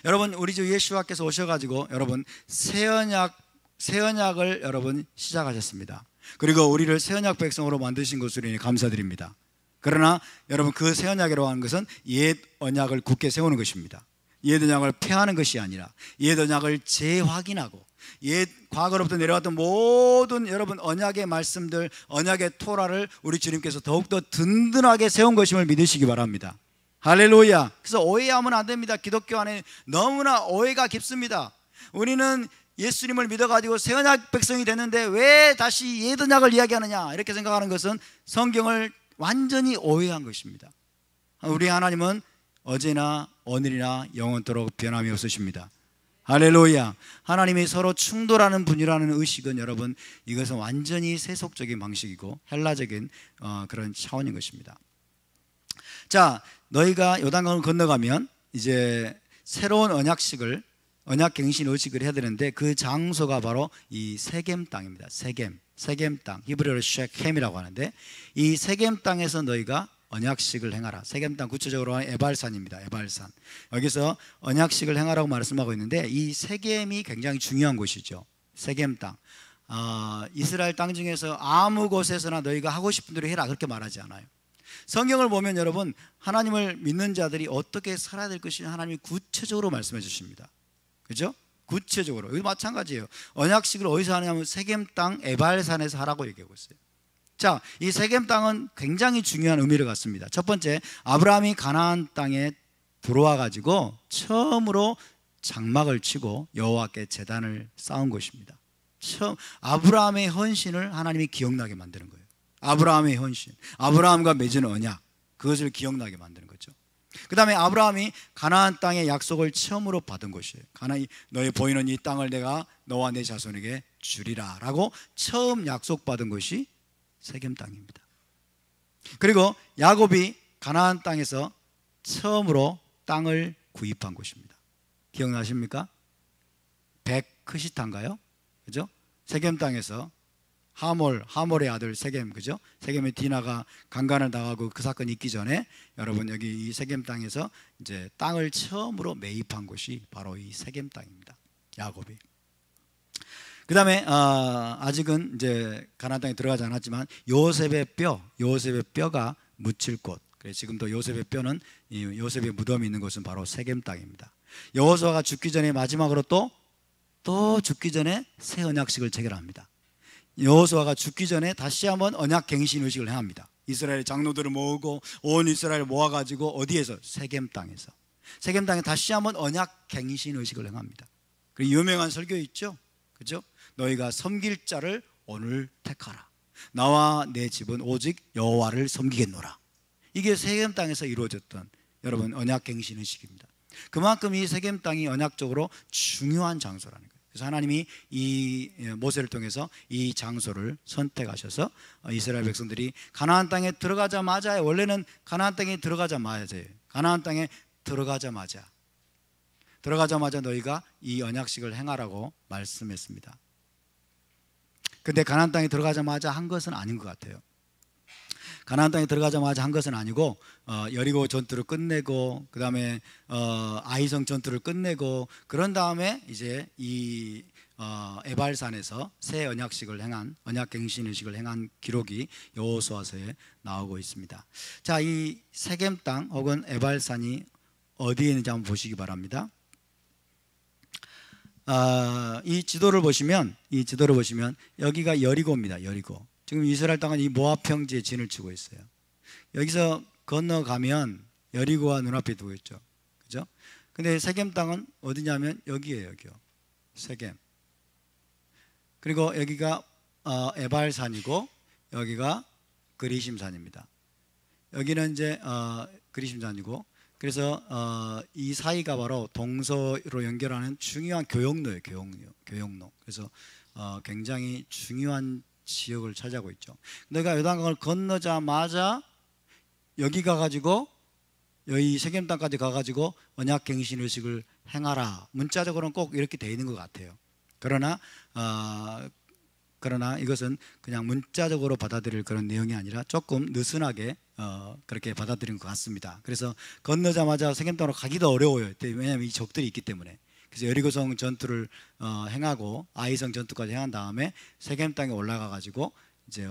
여러분 우리 주 예수와께서 오셔가지고 여러분 새 언약을 여러분 시작하셨습니다. 그리고 우리를 새 언약 백성으로 만드신 것으로 인해 감사드립니다. 그러나 여러분, 그 새 언약이라고 하는 것은 옛 언약을 굳게 세우는 것입니다. 옛 언약을 폐하는 것이 아니라 옛 언약을 재확인하고 옛 과거로부터 내려왔던 모든 여러분 언약의 말씀들, 언약의 토라를 우리 주님께서 더욱더 든든하게 세운 것임을 믿으시기 바랍니다. 할렐루야. 그래서 오해하면 안 됩니다. 기독교 안에 너무나 오해가 깊습니다. 우리는 예수님을 믿어가지고 새 언약 백성이 됐는데 왜 다시 옛 언약을 이야기하느냐, 이렇게 생각하는 것은 성경을 완전히 오해한 것입니다. 우리 하나님은 어제나 오늘이나 영원토록 변함이 없으십니다. 할렐루야. 하나님이 서로 충돌하는 분이라는 의식은 여러분, 이것은 완전히 세속적인 방식이고 헬라적인 그런 차원인 것입니다. 자, 너희가 요단강을 건너가면 이제 새로운 언약식을, 언약갱신 의식을 해야 되는데 그 장소가 바로 이 세겜 땅입니다. 세겜 땅, 히브리어로 쉐켐이라고 하는데 이 세겜 땅에서 너희가 언약식을 행하라. 세겜 땅, 구체적으로 에발산입니다. 에발산. 여기서 언약식을 행하라고 말씀하고 있는데 이 세겜이 굉장히 중요한 곳이죠. 세겜 땅. 이스라엘 땅 중에서 아무 곳에서나 너희가 하고 싶은 대로 해라, 그렇게 말하지 않아요. 성경을 보면 여러분, 하나님을 믿는 자들이 어떻게 살아야 될 것인지 하나님이 구체적으로 말씀해 주십니다. 그죠? 구체적으로. 여기 마찬가지예요. 언약식을 어디서 하냐면 세겜 땅 에발산에서 하라고 얘기하고 있어요. 자, 이 세겜 땅은 굉장히 중요한 의미를 갖습니다. 첫 번째, 아브라함이 가나안 땅에 들어와 가지고 처음으로 장막을 치고 여호와께 제단을 쌓은 것입니다. 처음 아브라함의 헌신을 하나님이 기억나게 만드는 거예요. 아브라함의 헌신, 아브라함과 맺은 언약, 그것을 기억나게 만드는 거죠. 그 다음에 아브라함이 가나안 땅의 약속을 처음으로 받은 것이에요. 너희 보이는 이 땅을 내가 너와 내 자손에게 주리라 라고 처음 약속받은 것이 세겜 땅입니다. 그리고 야곱이 가나안 땅에서 처음으로 땅을 구입한 곳입니다. 기억나십니까? 백크시탄가요? 그죠? 세겜 땅에서 하몰의 아들 세겜, 그죠? 세겜의 디나가 강간을 당하고 그 사건이 있기 전에 여러분, 여기 이 세겜 땅에서 이제 땅을 처음으로 매입한 곳이 바로 이 세겜 땅입니다. 야곱이. 그 다음에 아직은 이제 가나안 땅에 들어가지 않았지만 요셉의 뼈가 묻힐 곳, 그래서 지금도 요셉의 뼈는, 이 요셉의 무덤이 있는 곳은 바로 세겜 땅입니다. 여호수아가 죽기 전에 마지막으로 또 죽기 전에 새 언약식을 체결합니다. 여호수아가 죽기 전에 다시 한번 언약 갱신 의식을 행합니다. 이스라엘 장로들을 모으고 온 이스라엘을 모아가지고 어디에서? 세겜 땅에서. 세겜 땅에 다시 한번 언약 갱신 의식을 행합니다. 그 유명한 설교 있죠, 그죠? 너희가 섬길 자를 오늘 택하라. 나와 내 집은 오직 여호와를 섬기겠노라. 이게 세겜 땅에서 이루어졌던 여러분 언약 갱신 의식입니다. 그만큼 이 세겜 땅이 언약적으로 중요한 장소라는 거예요. 그래서 하나님이 이 모세를 통해서 이 장소를 선택하셔서 이스라엘 백성들이 가나안 땅에 들어가자마자, 원래는 가나안 땅에 들어가자마자 너희가 이 언약식을 행하라고 말씀했습니다. 근데 가나안 땅에 들어가자마자 한 것은 아닌 것 같아요. 가나안 땅에 들어가자마자 한 것은 아니고 여리고 전투를 끝내고 그 다음에 아이성 전투를 끝내고 그런 다음에 이제 이 에발산에서 새 언약식을 행한, 언약갱신 의식을 행한 기록이 여호수아서에 나오고 있습니다. 자, 이 세겜 땅 혹은 에발산이 어디에 있는지 한번 보시기 바랍니다. 이 지도를 보시면 여기가 여리고입니다. 여리고. 지금 이스라엘 땅은 이 모압 평지에 진을 치고 있어요. 여기서 건너가면 여리고가 눈앞에 두고 있죠, 그죠? 근데 세겜 땅은 어디냐면 여기에요. 여기요, 세겜. 그리고 여기가 에발산이고 여기가 그리심산입니다. 여기는 이제 그리심산이고, 그래서 이 사이가 바로 동서로 연결하는 중요한 교역로예요. 교역로. 그래서 굉장히 중요한 지역을 차지하고 있죠. 내가 요단강을 건너자마자 여기 가가지고 여기 세겜 땅까지 가가지고 언약갱신 의식을 행하라. 문자적으로는 꼭 이렇게 돼 있는 것 같아요. 그러나 이것은 그냥 문자적으로 받아들일 그런 내용이 아니라 조금 느슨하게 그렇게 받아들인 것 같습니다. 그래서 건너자마자 세겜 땅으로 가기도 어려워요. 왜냐하면 이 적들이 있기 때문에. 그래서 여리고성 전투를 행하고 아이성 전투까지 행한 다음에 세겜 땅에 올라가 가지고 이제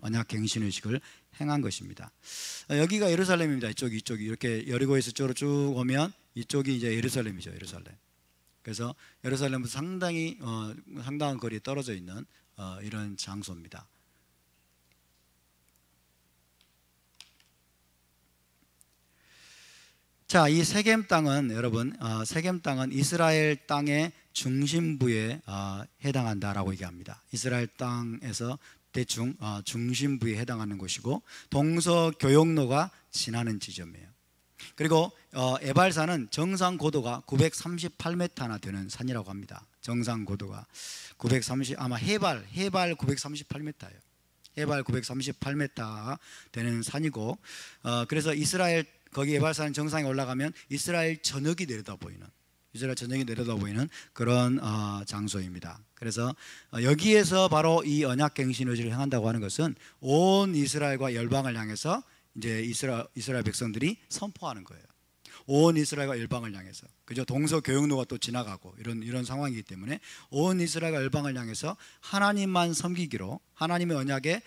언약갱신의식을 행한 것입니다. 여기가 예루살렘입니다. 이쪽이 이렇게 여리고에서 이쪽으로 쭉 오면 이쪽이 이제 예루살렘이죠. 예루살렘. 그래서 예루살렘은 상당한 거리에 떨어져 있는 이런 장소입니다. 자, 이 세겜 땅은 여러분, 세겜 땅은 이스라엘 땅의 중심부에 해당한다라고 얘기합니다. 이스라엘 땅에서 대충 중심부에 해당하는 곳이고, 동서교역로가 지나는 지점이에요. 그리고 에발산은 정상 고도가 938m나 되는 산이라고 합니다. 정상 고도가 아마 해발 938m예요. 해발 938m 되는 산이고, 그래서 거기 에발산 정상에 올라가면 이스라엘 전역이 내려다 보이는 그런 장소입니다. 그래서 여기에서 바로 이 언약갱신의식을 행한다고 하는 것은 온 이스라엘과 열방을 향해서 이제 이스라엘 백성들이 선포하는 거예요. 온 이스라엘과 열방을 향해서, 그죠? 동서교역로가 또 지나가고 이런 상황이기 때문에 온 이스라엘과 열방을 향해서 하나님만 섬기기로, 하나님의 언약에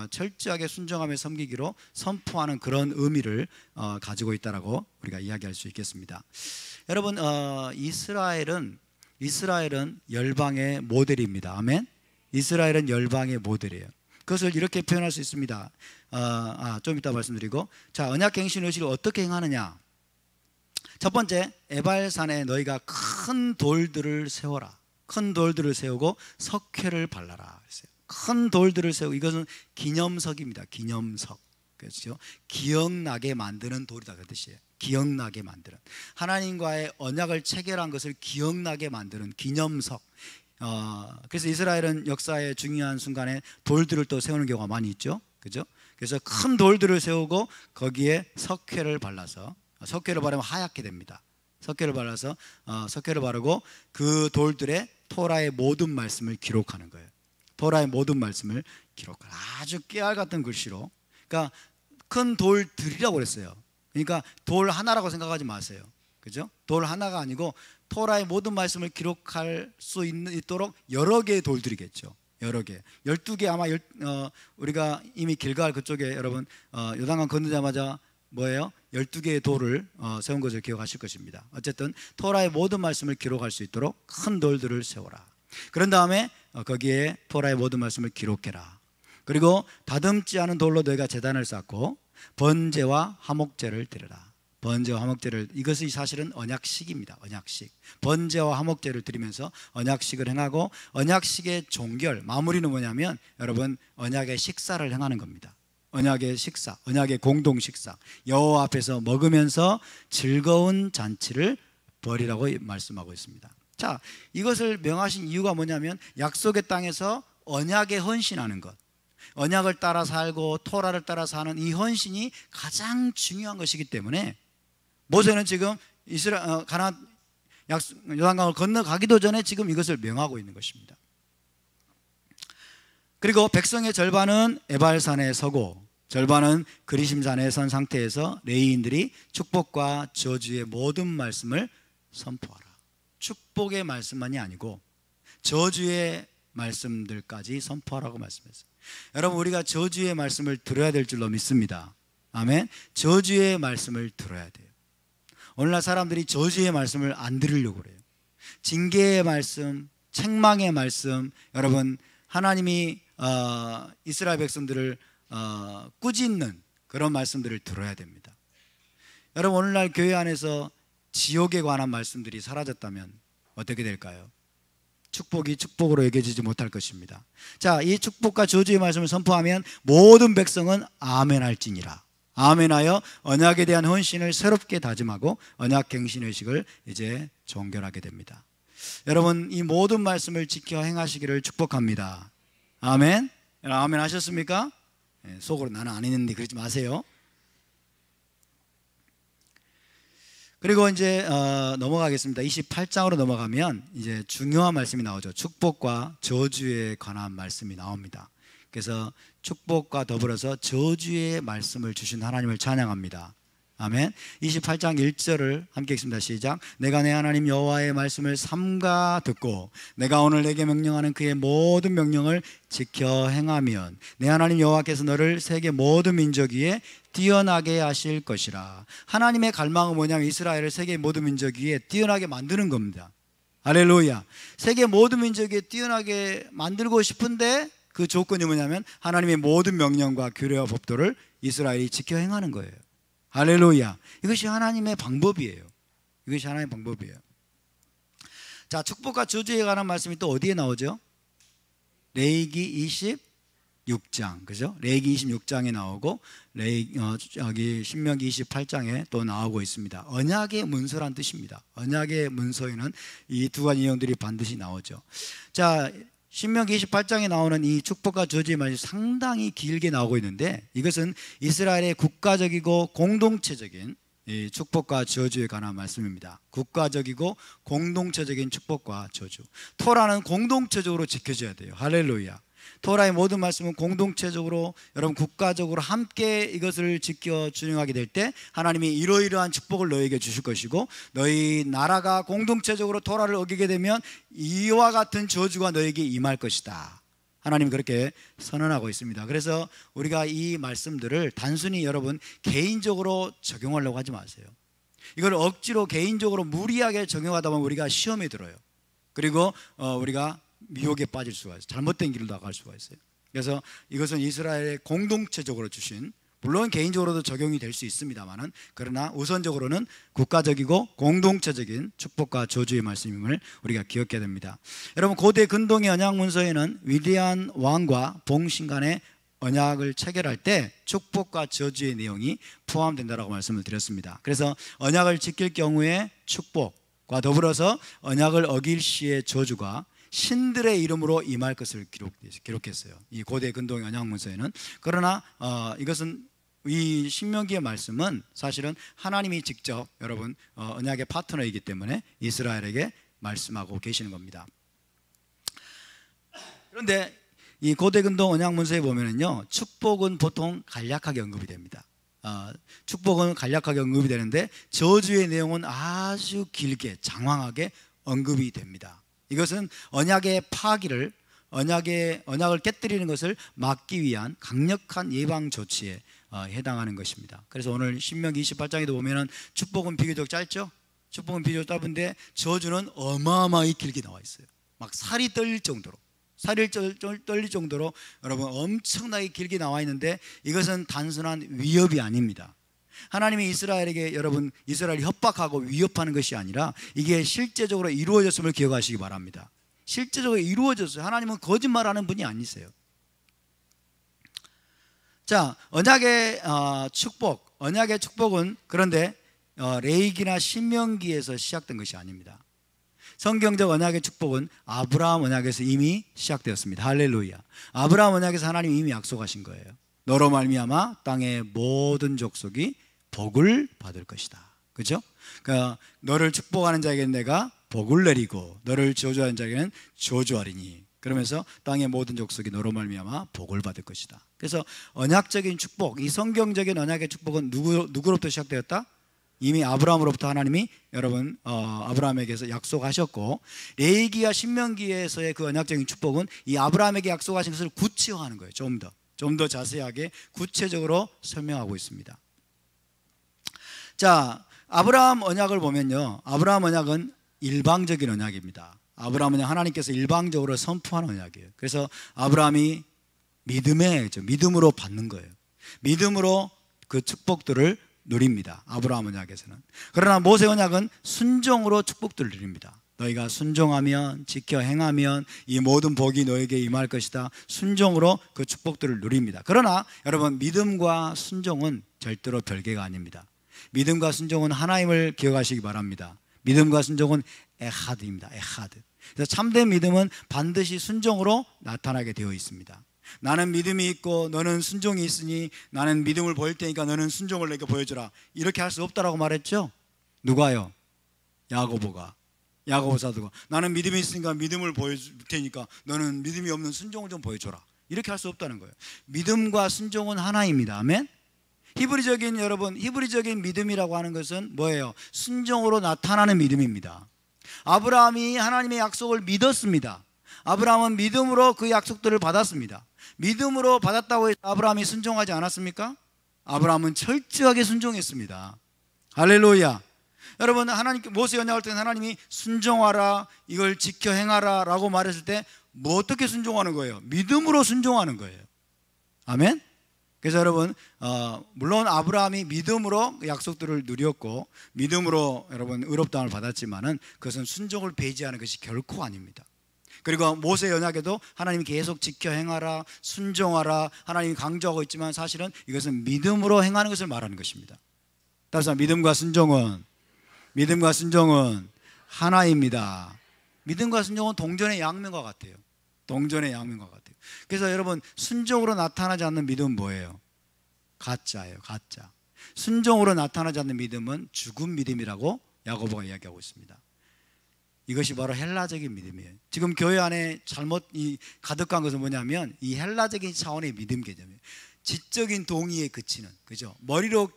철저하게 순종하며 섬기기로 선포하는 그런 의미를 가지고 있다라고 우리가 이야기할 수 있겠습니다. 여러분, 이스라엘은 열방의 모델입니다. 아멘. 이스라엘은 열방의 모델이에요. 그것을 이렇게 표현할 수 있습니다. 좀 이따 말씀드리고, 자, 언약갱신의식을 어떻게 행하느냐? 첫 번째, 에발산에 너희가 큰 돌들을 세워라. 큰 돌들을 세우고 석회를 발라라. 큰 돌들을 세우고, 이것은 기념석입니다. 기념석. 그렇죠? 기억나게 만드는 돌이다, 그 뜻이에요. 기억나게 만드는, 하나님과의 언약을 체결한 것을 기억나게 만드는 기념석. 그래서 이스라엘은 역사의 중요한 순간에 돌들을 또 세우는 경우가 많이 있죠. 그죠? 그래서 큰 돌들을 세우고 거기에 석회를 발라서, 석회를 바르면 하얗게 됩니다. 석회를 바르고 그 돌들에 토라의 모든 말씀을 기록하는 거예요. 토라의 모든 말씀을 기록하는, 아주 깨알 같은 글씨로. 그러니까 큰 돌들이라고 그랬어요. 그러니까 돌 하나라고 생각하지 마세요. 그죠? 돌 하나가 아니고 토라의 모든 말씀을 기록할 수 있도록 여러 개의 돌들이겠죠. 여러 개, 12개 아마 우리가 이미 길갈 그쪽에 여러분 요단강 건너자마자 뭐예요? 12개의 돌을 세운 것을 기억하실 것입니다. 어쨌든 토라의 모든 말씀을 기록할 수 있도록 큰 돌들을 세워라. 그런 다음에 거기에 토라의 모든 말씀을 기록해라. 그리고 다듬지 않은 돌로 너희가 제단을 쌓고 번제와 화목제를 드려라. 번제와 화목제를, 이것이 사실은 언약식입니다. 언약식. 번제와 화목제를 드리면서 언약식을 행하고, 언약식의 종결, 마무리는 뭐냐면 여러분, 언약의 식사를 행하는 겁니다. 언약의 식사, 언약의 공동 식사, 여호와 앞에서 먹으면서 즐거운 잔치를 벌이라고 말씀하고 있습니다. 자, 이것을 명하신 이유가 뭐냐면 약속의 땅에서 언약에 헌신하는 것, 언약을 따라 살고 토라를 따라 사는 이 헌신이 가장 중요한 것이기 때문에 모세는 지금 요단강을 건너가기도 전에 지금 이것을 명하고 있는 것입니다. 그리고 백성의 절반은 에발산에 서고 절반은 그리심산에 선 상태에서 레위인들이 축복과 저주의 모든 말씀을 선포하라. 축복의 말씀만이 아니고 저주의 말씀들까지 선포하라고 말씀했어요. 여러분, 우리가 저주의 말씀을 들어야 될 줄로 믿습니다. 아멘. 저주의 말씀을 들어야 돼요. 오늘날 사람들이 저주의 말씀을 안 들으려고 그래요. 징계의 말씀, 책망의 말씀, 여러분, 하나님이 이스라엘 백성들을 꾸짖는 그런 말씀들을 들어야 됩니다. 여러분, 오늘날 교회 안에서 지옥에 관한 말씀들이 사라졌다면 어떻게 될까요? 축복이 축복으로 여겨지지 못할 것입니다. 자, 이 축복과 저주의 말씀을 선포하면 모든 백성은 아멘할지니라. 아멘하여 언약에 대한 헌신을 새롭게 다짐하고 언약갱신의식을 이제 종결하게 됩니다. 여러분, 이 모든 말씀을 지켜 행하시기를 축복합니다. 아멘. 아멘 하셨습니까? 속으로 나는 안 했는데 그러지 마세요. 그리고 이제 넘어가겠습니다. 28장으로 넘어가면 이제 중요한 말씀이 나오죠. 축복과 저주에 관한 말씀이 나옵니다. 그래서 축복과 더불어서 저주의 말씀을 주신 하나님을 찬양합니다. 아멘. 28장 1절을 함께 읽습니다. 시작. 내가 내 하나님 여호와의 말씀을 삼가 듣고 내가 오늘 내게 명령하는 그의 모든 명령을 지켜 행하면 내 하나님 여호와께서 너를 세계 모든 민족 위에 뛰어나게 하실 것이라. 하나님의 갈망은 뭐냐면 이스라엘을 세계 모든 민족 위에 뛰어나게 만드는 겁니다. 할렐루야. 세계 모든 민족 위에 뛰어나게 만들고 싶은데 그 조건이 뭐냐면 하나님의 모든 명령과 규례와 법도를 이스라엘이 지켜 행하는 거예요. 할렐루야. 이것이 하나님의 방법이에요. 이것이 하나님의 방법이에요. 자, 축복과 저주에 관한 말씀이 또 어디에 나오죠? 레위기 26장, 그죠? 레위기 26장에 나오고 여기 신명기 28장에 또 나오고 있습니다. 언약의 문서란 뜻입니다. 언약의 문서에는 이 두 가지 내용들이 반드시 나오죠. 자, 신명기 28장에 나오는 이 축복과 저주의 말이 상당히 길게 나오고 있는데 이것은 이스라엘의 국가적이고 공동체적인 이 축복과 저주에 관한 말씀입니다. 국가적이고 공동체적인 축복과 저주. 토라는 공동체적으로 지켜져야 돼요. 할렐루야. 토라의 모든 말씀은 공동체적으로 여러분 국가적으로 함께 이것을 지켜 준행하게 될 때 하나님이 이러이러한 축복을 너희에게 주실 것이고 너희 나라가 공동체적으로 토라를 어기게 되면 이와 같은 저주가 너희에게 임할 것이다. 하나님 그렇게 선언하고 있습니다. 그래서 우리가 이 말씀들을 단순히 여러분 개인적으로 적용하려고 하지 마세요. 이걸 억지로 개인적으로 무리하게 적용하다 보면 우리가 시험에 들어요. 그리고 우리가 미혹에 빠질 수가 있어요. 잘못된 길로 나갈 수가 있어요. 그래서 이것은 이스라엘의 공동체적으로 주신, 물론 개인적으로도 적용이 될 수 있습니다만은, 그러나 우선적으로는 국가적이고 공동체적인 축복과 저주의 말씀임을 우리가 기억해야 됩니다. 여러분, 고대 근동의 언약 문서에는 위대한 왕과 봉신 간의 언약을 체결할 때 축복과 저주의 내용이 포함된다라고 말씀을 드렸습니다. 그래서 언약을 지킬 경우에 축복과 더불어서 언약을 어길 시의 저주가 신들의 이름으로 임할 것을 기록했어요. 이 고대 근동의 언약 문서에는. 그러나 이것은 이 신명기의 말씀은 사실은 하나님이 직접 여러분 언약의 파트너이기 때문에 이스라엘에게 말씀하고 계시는 겁니다. 그런데 이 고대 근동 언약 문서에 보면은요, 축복은 보통 간략하게 언급이 됩니다. 축복은 간략하게 언급이 되는데 저주의 내용은 아주 길게 장황하게 언급이 됩니다. 이것은 언약의 파기를, 언약을 깨뜨리는 것을 막기 위한 강력한 예방 조치에 해당하는 것입니다. 그래서 오늘 신명기 28장에도 보면은 축복은 비교적 짧죠? 축복은 비교적 짧은데 저주는 어마어마하게 길게 나와 있어요. 막 살이 떨릴 정도로, 떨릴 정도로 여러분 엄청나게 길게 나와 있는데 이것은 단순한 위협이 아닙니다. 하나님이 이스라엘에게 여러분 이스라엘을 협박하고 위협하는 것이 아니라 이게 실제적으로 이루어졌음을 기억하시기 바랍니다. 실제적으로 이루어졌어요. 하나님은 거짓말하는 분이 아니세요. 자, 언약의 축복은 그런데 레위기나 신명기에서 시작된 것이 아닙니다. 성경적 언약의 축복은 아브라함 언약에서 이미 시작되었습니다. 할렐루야. 아브라함 언약에서 하나님이 이미 약속하신 거예요. 너로 말미암아 땅의 모든 족속이 복을 받을 것이다. 그렇죠? 그러니까 너를 축복하는 자에게는 내가 복을 내리고 너를 저주하는 자에게는 저주하리니, 그러면서 땅의 모든 족속이 너로 말미암아 복을 받을 것이다. 그래서 언약적인 축복, 이 성경적인 언약의 축복은 누구로부터 시작되었다? 이미 아브라함으로부터 하나님이 여러분 아브라함에게서 약속하셨고, 레위기와 신명기에서의 그 언약적인 축복은 이 아브라함에게 약속하신 것을 구체화하는 거예요. 좀 더 자세하게 구체적으로 설명하고 있습니다. 자, 아브라함 언약을 보면요, 아브라함 언약은 일방적인 언약입니다. 아브라함 언약, 하나님께서 일방적으로 선포하는 언약이에요. 그래서 아브라함이 믿음으로 받는 거예요. 믿음으로 그 축복들을 누립니다. 아브라함 언약에서는. 그러나 모세 언약은 순종으로 축복들을 누립니다. 너희가 순종하면, 지켜 행하면 이 모든 복이 너에게 임할 것이다. 순종으로 그 축복들을 누립니다. 그러나 여러분, 믿음과 순종은 절대로 별개가 아닙니다. 믿음과 순종은 하나님을 기억하시기 바랍니다. 믿음과 순종은 에하드입니다. 에하드. 그래서 참된 믿음은 반드시 순종으로 나타나게 되어 있습니다. 나는 믿음이 있고 너는 순종이 있으니 나는 믿음을 보일 테니까 너는 순종을 내게 보여주라. 이렇게 할 수 없다라고 말했죠? 누가요? 야고보 사도가 나는 믿음이 있으니까 믿음을 보여줄 테니까 너는 믿음이 없는 순종을 좀 보여줘라. 이렇게 할 수 없다는 거예요. 믿음과 순종은 하나입니다. 아멘? 히브리적인 여러분, 히브리적인 믿음이라고 하는 것은 뭐예요? 순종으로 나타나는 믿음입니다. 아브라함이 하나님의 약속을 믿었습니다. 아브라함은 믿음으로 그 약속들을 받았습니다. 믿음으로 받았다고 해서 아브라함이 순종하지 않았습니까? 아브라함은 철저하게 순종했습니다. 할렐루야. 여러분, 하나님께 모세 언약할 때는 하나님이 순종하라, 이걸 지켜 행하라 라고 말했을 때 뭐 어떻게 순종하는 거예요? 믿음으로 순종하는 거예요. 아멘. 그래서 여러분, 물론 아브라함이 믿음으로 약속들을 누렸고 믿음으로 여러분 의롭다함을 받았지만은 그것은 순종을 배제하는 것이 결코 아닙니다. 그리고 모세 언약에도 하나님이 계속 지켜 행하라, 순종하라 하나님이 강조하고 있지만 사실은 이것은 믿음으로 행하는 것을 말하는 것입니다. 따라서 믿음과 순종은 하나입니다. 믿음과 순종은 동전의 양면과 같아요. 동전의 양면과 같아요. 그래서 여러분, 순종으로 나타나지 않는 믿음은 뭐예요? 가짜예요. 가짜. 순종으로 나타나지 않는 믿음은 죽은 믿음이라고 야고보가 이야기하고 있습니다. 이것이 바로 헬라적인 믿음이에요. 지금 교회 안에 잘못 가득한 것은 뭐냐면 이 헬라적인 차원의 믿음 개념이에요. 지적인 동의에 그치는, 그죠? 머리로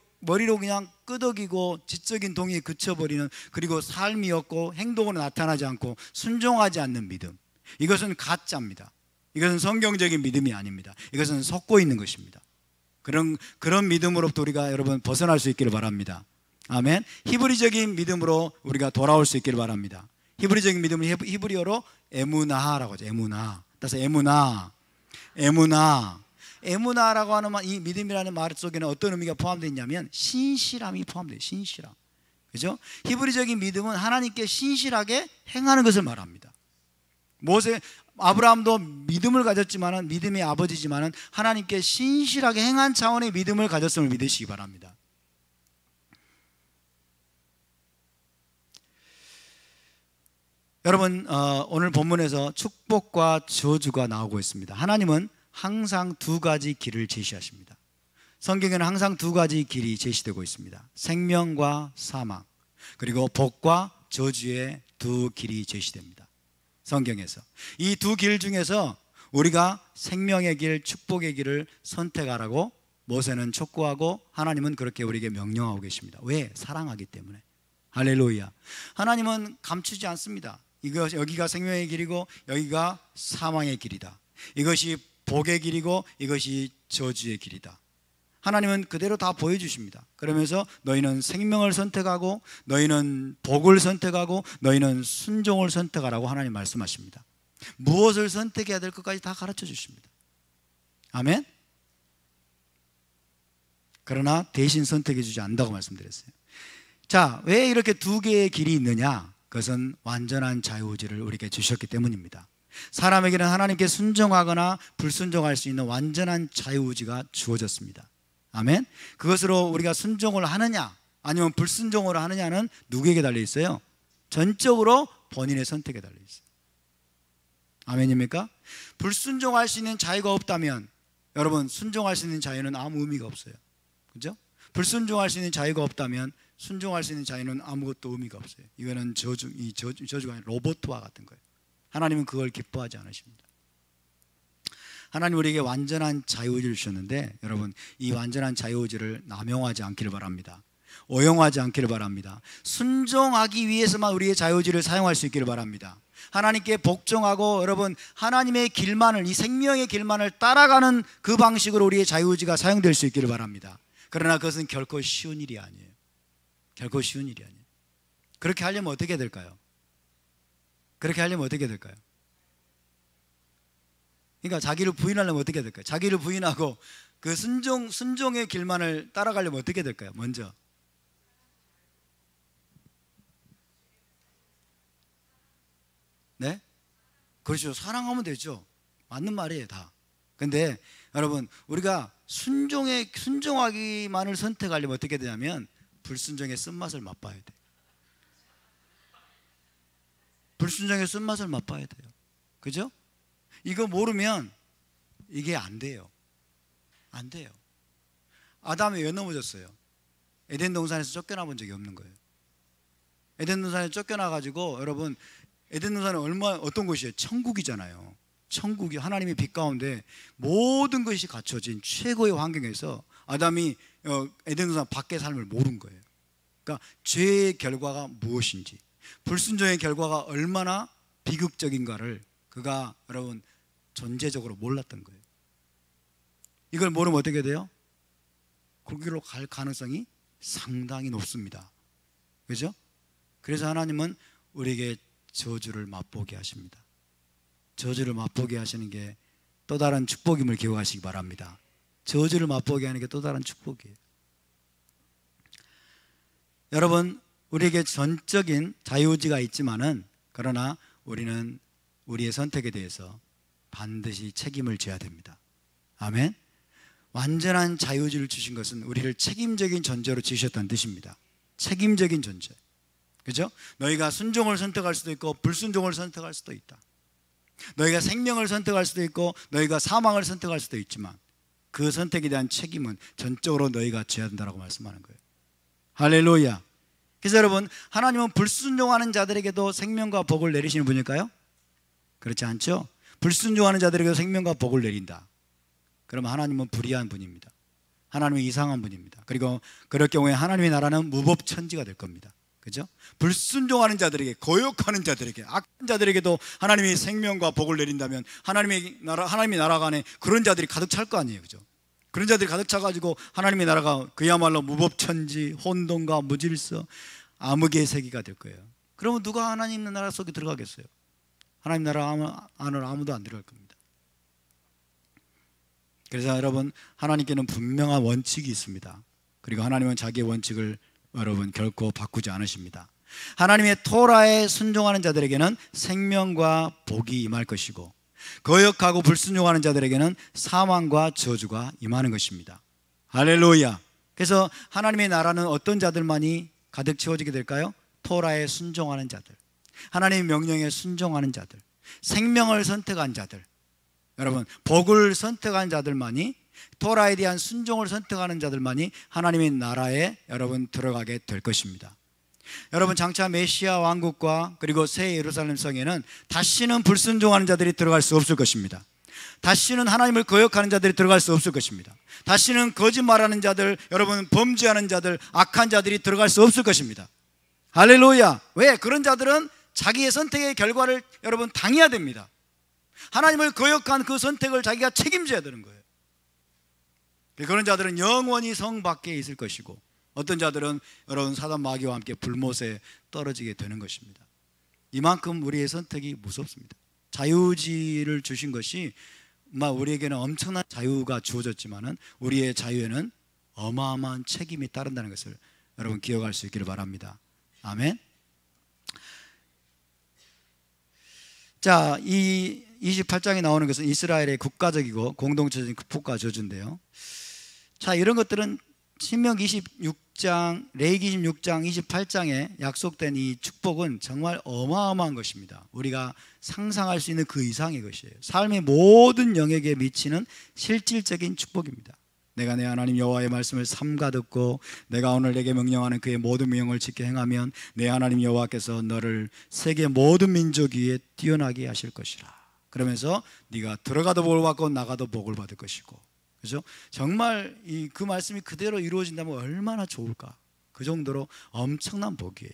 그냥 끄덕이고 지적인 동의에 그쳐버리는, 그리고 삶이 없고 행동으로 나타나지 않고 순종하지 않는 믿음, 이것은 가짜입니다. 이것은 성경적인 믿음이 아닙니다. 이것은 섞고 있는 것입니다. 그런 믿음으로부터 우리가 여러분 벗어날 수 있기를 바랍니다. 아멘. 히브리적인 믿음으로 우리가 돌아올 수 있기를 바랍니다. 히브리적인 믿음은 히브리어로 에무나라고 하죠. 에무나. 따라서 에무나라고 하는 이 믿음이라는 말 속에는 어떤 의미가 포함되어 있냐면 신실함이 포함돼요. 신실함. 그죠? 히브리적인 믿음은 하나님께 신실하게 행하는 것을 말합니다. 아브라함도 믿음을 가졌지만은, 믿음의 아버지지만은 하나님께 신실하게 행한 차원의 믿음을 가졌음을 믿으시기 바랍니다. 여러분, 오늘 본문에서 축복과 저주가 나오고 있습니다. 하나님은 항상 두 가지 길을 제시하십니다. 성경에는 항상 두 가지 길이 제시되고 있습니다. 생명과 사망, 그리고 복과 저주의 두 길이 제시됩니다. 성경에서 이 두 길 중에서 우리가 생명의 길, 축복의 길을 선택하라고 모세는 촉구하고 하나님은 그렇게 우리에게 명령하고 계십니다. 왜? 사랑하기 때문에. 할렐루야. 하나님은 감추지 않습니다. 여기가 생명의 길이고 여기가 사망의 길이다. 이것이 복의 길이고 이것이 저주의 길이다. 하나님은 그대로 다 보여주십니다. 그러면서 너희는 생명을 선택하고 너희는 복을 선택하고 너희는 순종을 선택하라고 하나님 말씀하십니다. 무엇을 선택해야 될 것까지 다 가르쳐 주십니다. 아멘. 그러나 대신 선택해 주지 않는다고 말씀드렸어요. 자, 왜 이렇게 두 개의 길이 있느냐? 그것은 완전한 자유의지를 우리에게 주셨기 때문입니다. 사람에게는 하나님께 순종하거나 불순종할 수 있는 완전한 자유의지가 주어졌습니다. 아멘. 그것으로 우리가 순종을 하느냐 아니면 불순종을 하느냐는 누구에게 달려 있어요? 전적으로 본인의 선택에 달려 있어요. 아멘입니까? 불순종할 수 있는 자유가 없다면 여러분, 순종할 수 있는 자유는 아무 의미가 없어요. 그죠? 불순종할 수 있는 자유가 없다면 순종할 수 있는 자유는 아무것도 의미가 없어요. 이거는 저주가 아니라 로봇화 같은 거예요. 하나님은 그걸 기뻐하지 않으십니다. 하나님 우리에게 완전한 자유의지를 주셨는데 여러분, 이 완전한 자유의지를 남용하지 않기를 바랍니다. 오용하지 않기를 바랍니다. 순종하기 위해서만 우리의 자유의지를 사용할 수 있기를 바랍니다. 하나님께 복종하고 여러분 하나님의 길만을, 이 생명의 길만을 따라가는 그 방식으로 우리의 자유의지가 사용될 수 있기를 바랍니다. 그러나 그것은 결코 쉬운 일이 아니에요. 결코 쉬운 일이 아니에요. 그렇게 하려면 어떻게 될까요? 그러니까 자기를 부인하려면 어떻게 될까요? 자기를 부인하고 그 순종의 길만을 따라가려면 어떻게 될까요? 먼저 네? 그렇죠. 사랑하면 되죠. 맞는 말이에요, 다. 근데 여러분, 우리가 순종하기만을 선택하려면 어떻게 되냐면 불순종의 쓴맛을 맛봐야 돼. 불순종의 쓴맛을 맛봐야 돼요. 그죠? 이거 모르면 이게 안 돼요. 안 돼요. 아담이 왜 넘어졌어요? 에덴 동산에서 쫓겨나 본 적이 없는 거예요. 에덴 동산에 쫓겨나 가지고 여러분, 에덴 동산은 어떤 곳이에요? 천국이잖아요. 천국이 하나님의 빛 가운데 모든 것이 갖춰진 최고의 환경에서 아담이 에덴 동산 밖의 삶을 모른 거예요. 그러니까 죄의 결과가 무엇인지, 불순종의 결과가 얼마나 비극적인가를 그가 여러분 전제적으로 몰랐던 거예요. 이걸 모르면 어떻게 돼요? 거기로 갈 가능성이 상당히 높습니다. 그죠? 그래서 하나님은 우리에게 저주를 맛보게 하십니다. 저주를 맛보게 하시는 게 또 다른 축복임을 기억하시기 바랍니다. 저주를 맛보게 하는 게 또 다른 축복이에요. 여러분, 우리에게 전적인 자유의지가 있지만은, 그러나 우리는 우리의 선택에 대해서 반드시 책임을 져야 됩니다. 아멘. 완전한 자유의지를 주신 것은 우리를 책임적인 존재로 지으셨다는 뜻입니다. 책임적인 존재. 그죠? 너희가 순종을 선택할 수도 있고 불순종을 선택할 수도 있다. 너희가 생명을 선택할 수도 있고 너희가 사망을 선택할 수도 있지만 그 선택에 대한 책임은 전적으로 너희가 져야 된다고 말씀하는 거예요. 할렐루야. 그래서 여러분, 하나님은 불순종하는 자들에게도 생명과 복을 내리시는 분일까요? 그렇지 않죠? 불순종하는 자들에게도 생명과 복을 내린다. 그러면 하나님은 불의한 분입니다. 하나님은 이상한 분입니다. 그리고 그럴 경우에 하나님의 나라는 무법천지가 될 겁니다. 그죠? 불순종하는 자들에게, 거역하는 자들에게, 악한 자들에게도 하나님이 생명과 복을 내린다면 하나님의 나라가 안에 그런 자들이 가득 찰 거 아니에요. 그죠? 그런 자들이 가득 차가지고 하나님의 나라가 그야말로 무법천지, 혼돈과 무질서, 암흑의 세계가 될 거예요. 그러면 누가 하나님 나라 속에 들어가겠어요? 하나님 나라 안으로 아무도 안 들어갈 겁니다. 그래서 여러분, 하나님께는 분명한 원칙이 있습니다. 그리고 하나님은 자기의 원칙을 여러분 결코 바꾸지 않으십니다. 하나님의 토라에 순종하는 자들에게는 생명과 복이 임할 것이고 거역하고 불순종하는 자들에게는 사망과 저주가 임하는 것입니다. 할렐루야. 그래서 하나님의 나라는 어떤 자들만이 가득 채워지게 될까요? 토라에 순종하는 자들, 하나님의 명령에 순종하는 자들, 생명을 선택한 자들, 여러분 복을 선택한 자들만이, 토라에 대한 순종을 선택하는 자들만이 하나님의 나라에 여러분 들어가게 될 것입니다. 여러분, 장차 메시아 왕국과 그리고 새 예루살렘 성에는 다시는 불순종하는 자들이 들어갈 수 없을 것입니다. 다시는 하나님을 거역하는 자들이 들어갈 수 없을 것입니다. 다시는 거짓말하는 자들, 여러분 범죄하는 자들, 악한 자들이 들어갈 수 없을 것입니다. 할렐루야. 왜? 그런 자들은 자기의 선택의 결과를 여러분 당해야 됩니다. 하나님을 거역한 그 선택을 자기가 책임져야 되는 거예요. 그런 자들은 영원히 성 밖에 있을 것이고 어떤 자들은 여러분 사단 마귀와 함께 불못에 떨어지게 되는 것입니다. 이만큼 우리의 선택이 무섭습니다. 자유의지를 주신 것이 우리에게는 엄청난 자유가 주어졌지만은 우리의 자유에는 어마어마한 책임이 따른다는 것을 여러분 기억할 수 있기를 바랍니다. 아멘. 자, 이 28장에 나오는 것은 이스라엘의 국가적이고 공동체적인 축복과 저주인데요. 자, 이런 것들은 신명기 26장, 레위기 26장, 28장에 약속된 이 축복은 정말 어마어마한 것입니다. 우리가 상상할 수 있는 그 이상의 것이에요. 삶의 모든 영역에 미치는 실질적인 축복입니다. 내가 내 하나님 여호와의 말씀을 삼가 듣고 내가 오늘 내게 명령하는 그의 모든 명령을 지켜 행하면 내 하나님 여호와께서 너를 세계 모든 민족 위에 뛰어나게 하실 것이라. 그러면서 네가 들어가도 복을 받고 나가도 복을 받을 것이고, 그죠? 정말 그 말씀이 그대로 이루어진다면 얼마나 좋을까. 그 정도로 엄청난 복이에요.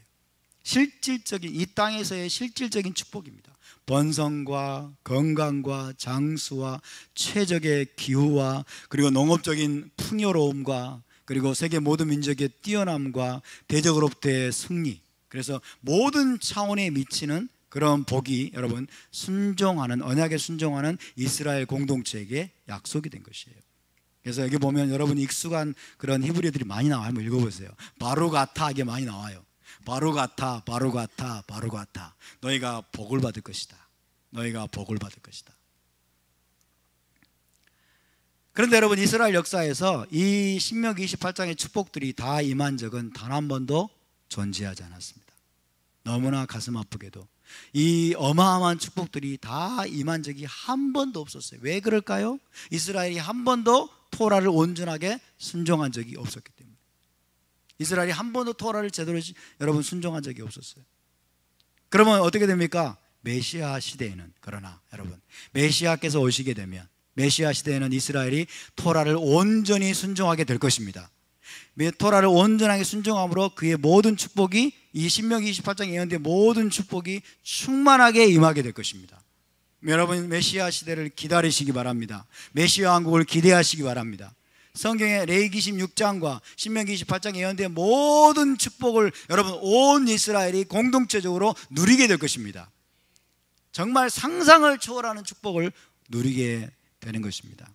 실질적인, 이 땅에서의 실질적인 축복입니다. 번성과 건강과 장수와 최적의 기후와 그리고 농업적인 풍요로움과 그리고 세계 모든 민족의 뛰어남과 대적으로부터의 승리, 그래서 모든 차원에 미치는 그런 복이 여러분 순종하는, 언약에 순종하는 이스라엘 공동체에게 약속이 된 것이에요. 그래서 여기 보면 여러분이 익숙한 그런 히브리들이 많이 나와요. 한번 읽어보세요. 바루가타, 이게 많이 나와요. 바루가타, 바루가타, 바루가타. 너희가 복을 받을 것이다. 너희가 복을 받을 것이다. 그런데 여러분, 이스라엘 역사에서 이 신명기 28장의 축복들이 다 임한 적은 단 한 번도 존재하지 않았습니다. 너무나 가슴 아프게도 이 어마어마한 축복들이 다 임한 적이 한 번도 없었어요. 왜 그럴까요? 이스라엘이 한 번도 토라를 온전하게 순종한 적이 없었기 때문에. 이스라엘이 한 번도 토라를 제대로 여러분 순종한 적이 없었어요. 그러면 어떻게 됩니까? 메시아 시대에는, 그러나 여러분 메시아께서 오시게 되면 메시아 시대에는 이스라엘이 토라를 온전히 순종하게 될 것입니다. 토라를 온전하게 순종함으로 그의 모든 축복이, 이 신명기 28장에 예언된 모든 축복이 충만하게 임하게 될 것입니다. 여러분, 메시아 시대를 기다리시기 바랍니다. 메시아 왕국을 기대하시기 바랍니다. 성경의 레위기 16장과 신명기 28장에 예언된 모든 축복을 여러분 온 이스라엘이 공동체적으로 누리게 될 것입니다. 정말 상상을 초월하는 축복을 누리게 되는 것입니다.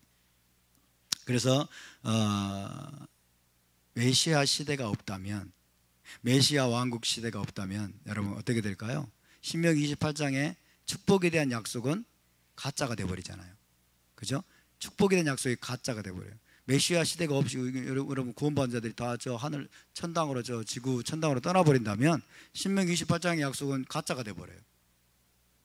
그래서 메시아 시대가 없다면, 메시아 왕국 시대가 없다면 여러분 어떻게 될까요? 신명기 28장에 축복에 대한 약속은 가짜가 되어버리잖아요. 그죠? 축복에 대한 약속이 가짜가 되어버려요. 메시아 시대가 없이 여러분 구원받은 자들이 다 저 하늘 천당으로, 저 지구 천당으로 떠나버린다면 신명기 28장의 약속은 가짜가 되어버려요.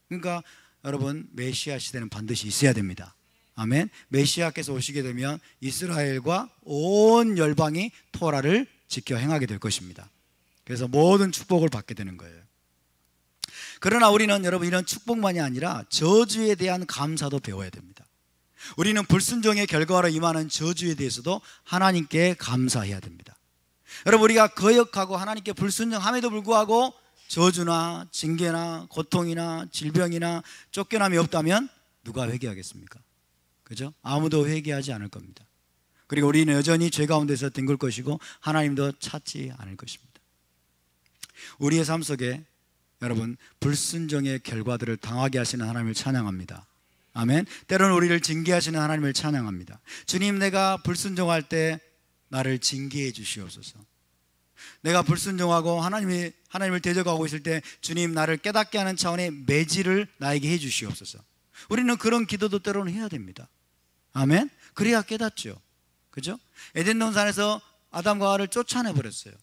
그러니까 여러분, 메시아 시대는 반드시 있어야 됩니다. 아멘. 메시아께서 오시게 되면 이스라엘과 온 열방이 토라를 지켜 행하게 될 것입니다. 그래서 모든 축복을 받게 되는 거예요. 그러나 우리는 여러분 이런 축복만이 아니라 저주에 대한 감사도 배워야 됩니다. 우리는 불순종의 결과로 임하는 저주에 대해서도 하나님께 감사해야 됩니다. 여러분, 우리가 거역하고 하나님께 불순종함에도 불구하고 저주나 징계나 고통이나 질병이나 쫓겨남이 없다면 누가 회개하겠습니까? 그죠? 아무도 회개하지 않을 겁니다. 그리고 우리는 여전히 죄 가운데서 뒹굴 것이고 하나님도 찾지 않을 것입니다. 우리의 삶 속에 여러분 불순종의 결과들을 당하게 하시는 하나님을 찬양합니다. 아멘. 때로는 우리를 징계하시는 하나님을 찬양합니다. 주님, 내가 불순종할 때 나를 징계해 주시옵소서. 내가 불순종하고 하나님을 대적하고 있을 때 주님, 나를 깨닫게 하는 차원의 매질을 나에게 해 주시옵소서. 우리는 그런 기도도 때로는 해야 됩니다. 아멘. 그래야 깨닫죠. 그죠? 에덴 동산에서 아담과 하와를 쫓아내버렸어요.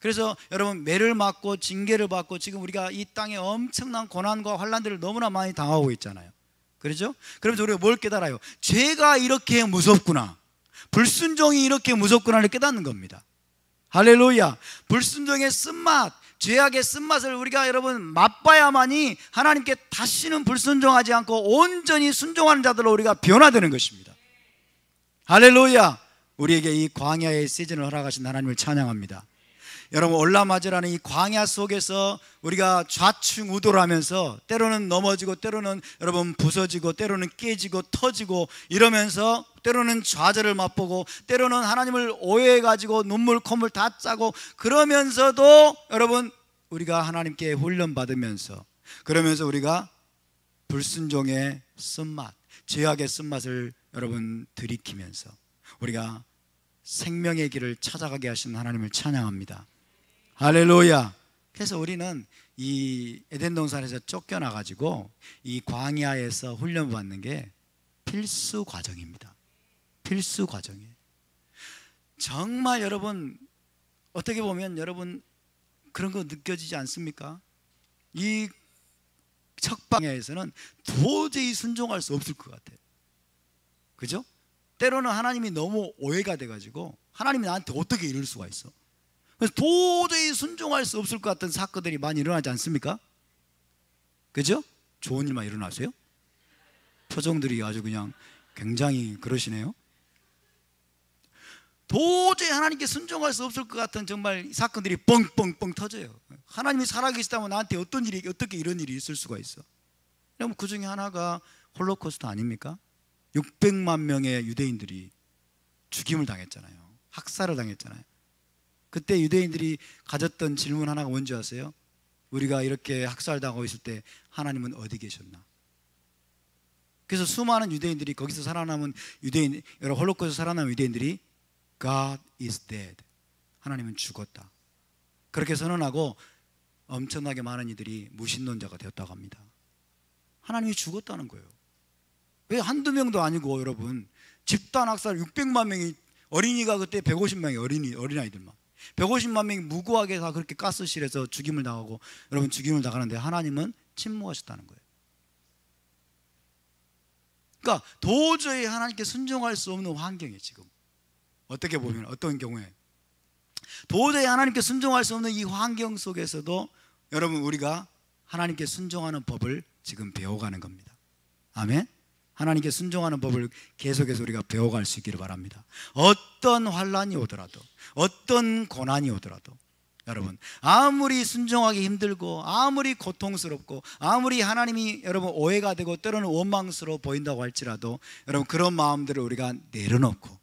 그래서 여러분, 매를 맞고 징계를 받고 지금 우리가 이 땅에 엄청난 고난과 환난들을 너무나 많이 당하고 있잖아요. 그렇죠? 그러면서 우리가 뭘 깨달아요? 죄가 이렇게 무섭구나, 불순종이 이렇게 무섭구나를 깨닫는 겁니다. 할렐루야. 불순종의 쓴맛, 죄악의 쓴맛을 우리가 여러분 맛봐야만이 하나님께 다시는 불순종하지 않고 온전히 순종하는 자들로 우리가 변화되는 것입니다. 할렐루야. 우리에게 이 광야의 시즌을 허락하신 하나님을 찬양합니다. 여러분, 올라마즈라는 이 광야 속에서 우리가 좌충우돌 하면서 때로는 넘어지고 때로는 여러분 부서지고 때로는 깨지고 터지고 이러면서 때로는 좌절을 맛보고 때로는 하나님을 오해해가지고 눈물 콧물 다 짜고 그러면서도 여러분 우리가 하나님께 훈련받으면서 그러면서 우리가 불순종의 쓴맛, 죄악의 쓴맛을 여러분 들이키면서 우리가 생명의 길을 찾아가게 하신 하나님을 찬양합니다. 할렐루야. 그래서 우리는 이 에덴 동산에서 쫓겨나가지고 이 광야에서 훈련받는 게 필수 과정입니다. 필수 과정이에요. 정말 여러분 어떻게 보면 여러분 그런 거 느껴지지 않습니까? 이 척방야에서는 도저히 순종할 수 없을 것 같아요. 그죠? 때로는 하나님이 너무 오해가 돼가지고 하나님이 나한테 어떻게 이럴 수가 있어? 그래서 도저히 순종할 수 없을 것 같은 사건들이 많이 일어나지 않습니까? 그죠? 좋은 일만 일어나세요? 표정들이 아주 그냥 굉장히 그러시네요. 도저히 하나님께 순종할 수 없을 것 같은 정말 사건들이 뻥뻥뻥 터져요. 하나님이 살아계시다면 나한테 어떻게 이런 일이 있을 수가 있어? 그럼 그 중에 하나가 홀로코스트 아닙니까? 600만 명의 유대인들이 죽임을 당했잖아요. 학살을 당했잖아요. 그때 유대인들이 가졌던 질문 하나가 뭔지 아세요? 우리가 이렇게 학살당하고 있을 때 하나님은 어디 계셨나? 그래서 수많은 유대인들이 거기서 살아남은 유대인, 여러 홀로코스트 살아남은 유대인들이 God is dead, 하나님은 죽었다, 그렇게 선언하고 엄청나게 많은 이들이 무신론자가 되었다고 합니다. 하나님이 죽었다는 거예요. 왜 한두 명도 아니고 여러분 집단 학살 600만 명이, 어린이가 그때 150명이 어린아이들만 150만 명이 무고하게 다 그렇게 가스실에서 죽임을 당하고 여러분 죽임을 당하는데 하나님은 침묵하셨다는 거예요. 그러니까 도저히 하나님께 순종할 수 없는 환경이에요. 지금 어떻게 보면 어떤 경우에 도저히 하나님께 순종할 수 없는 이 환경 속에서도 여러분 우리가 하나님께 순종하는 법을 지금 배워가는 겁니다. 아멘. 하나님께 순종하는 법을 계속해서 우리가 배워갈 수 있기를 바랍니다. 어떤 환난이 오더라도, 어떤 고난이 오더라도 여러분, 아무리 순종하기 힘들고 아무리 고통스럽고 아무리 하나님이 여러분 오해가 되고 때로는 원망스러워 보인다고 할지라도 여러분, 그런 마음들을 우리가 내려놓고,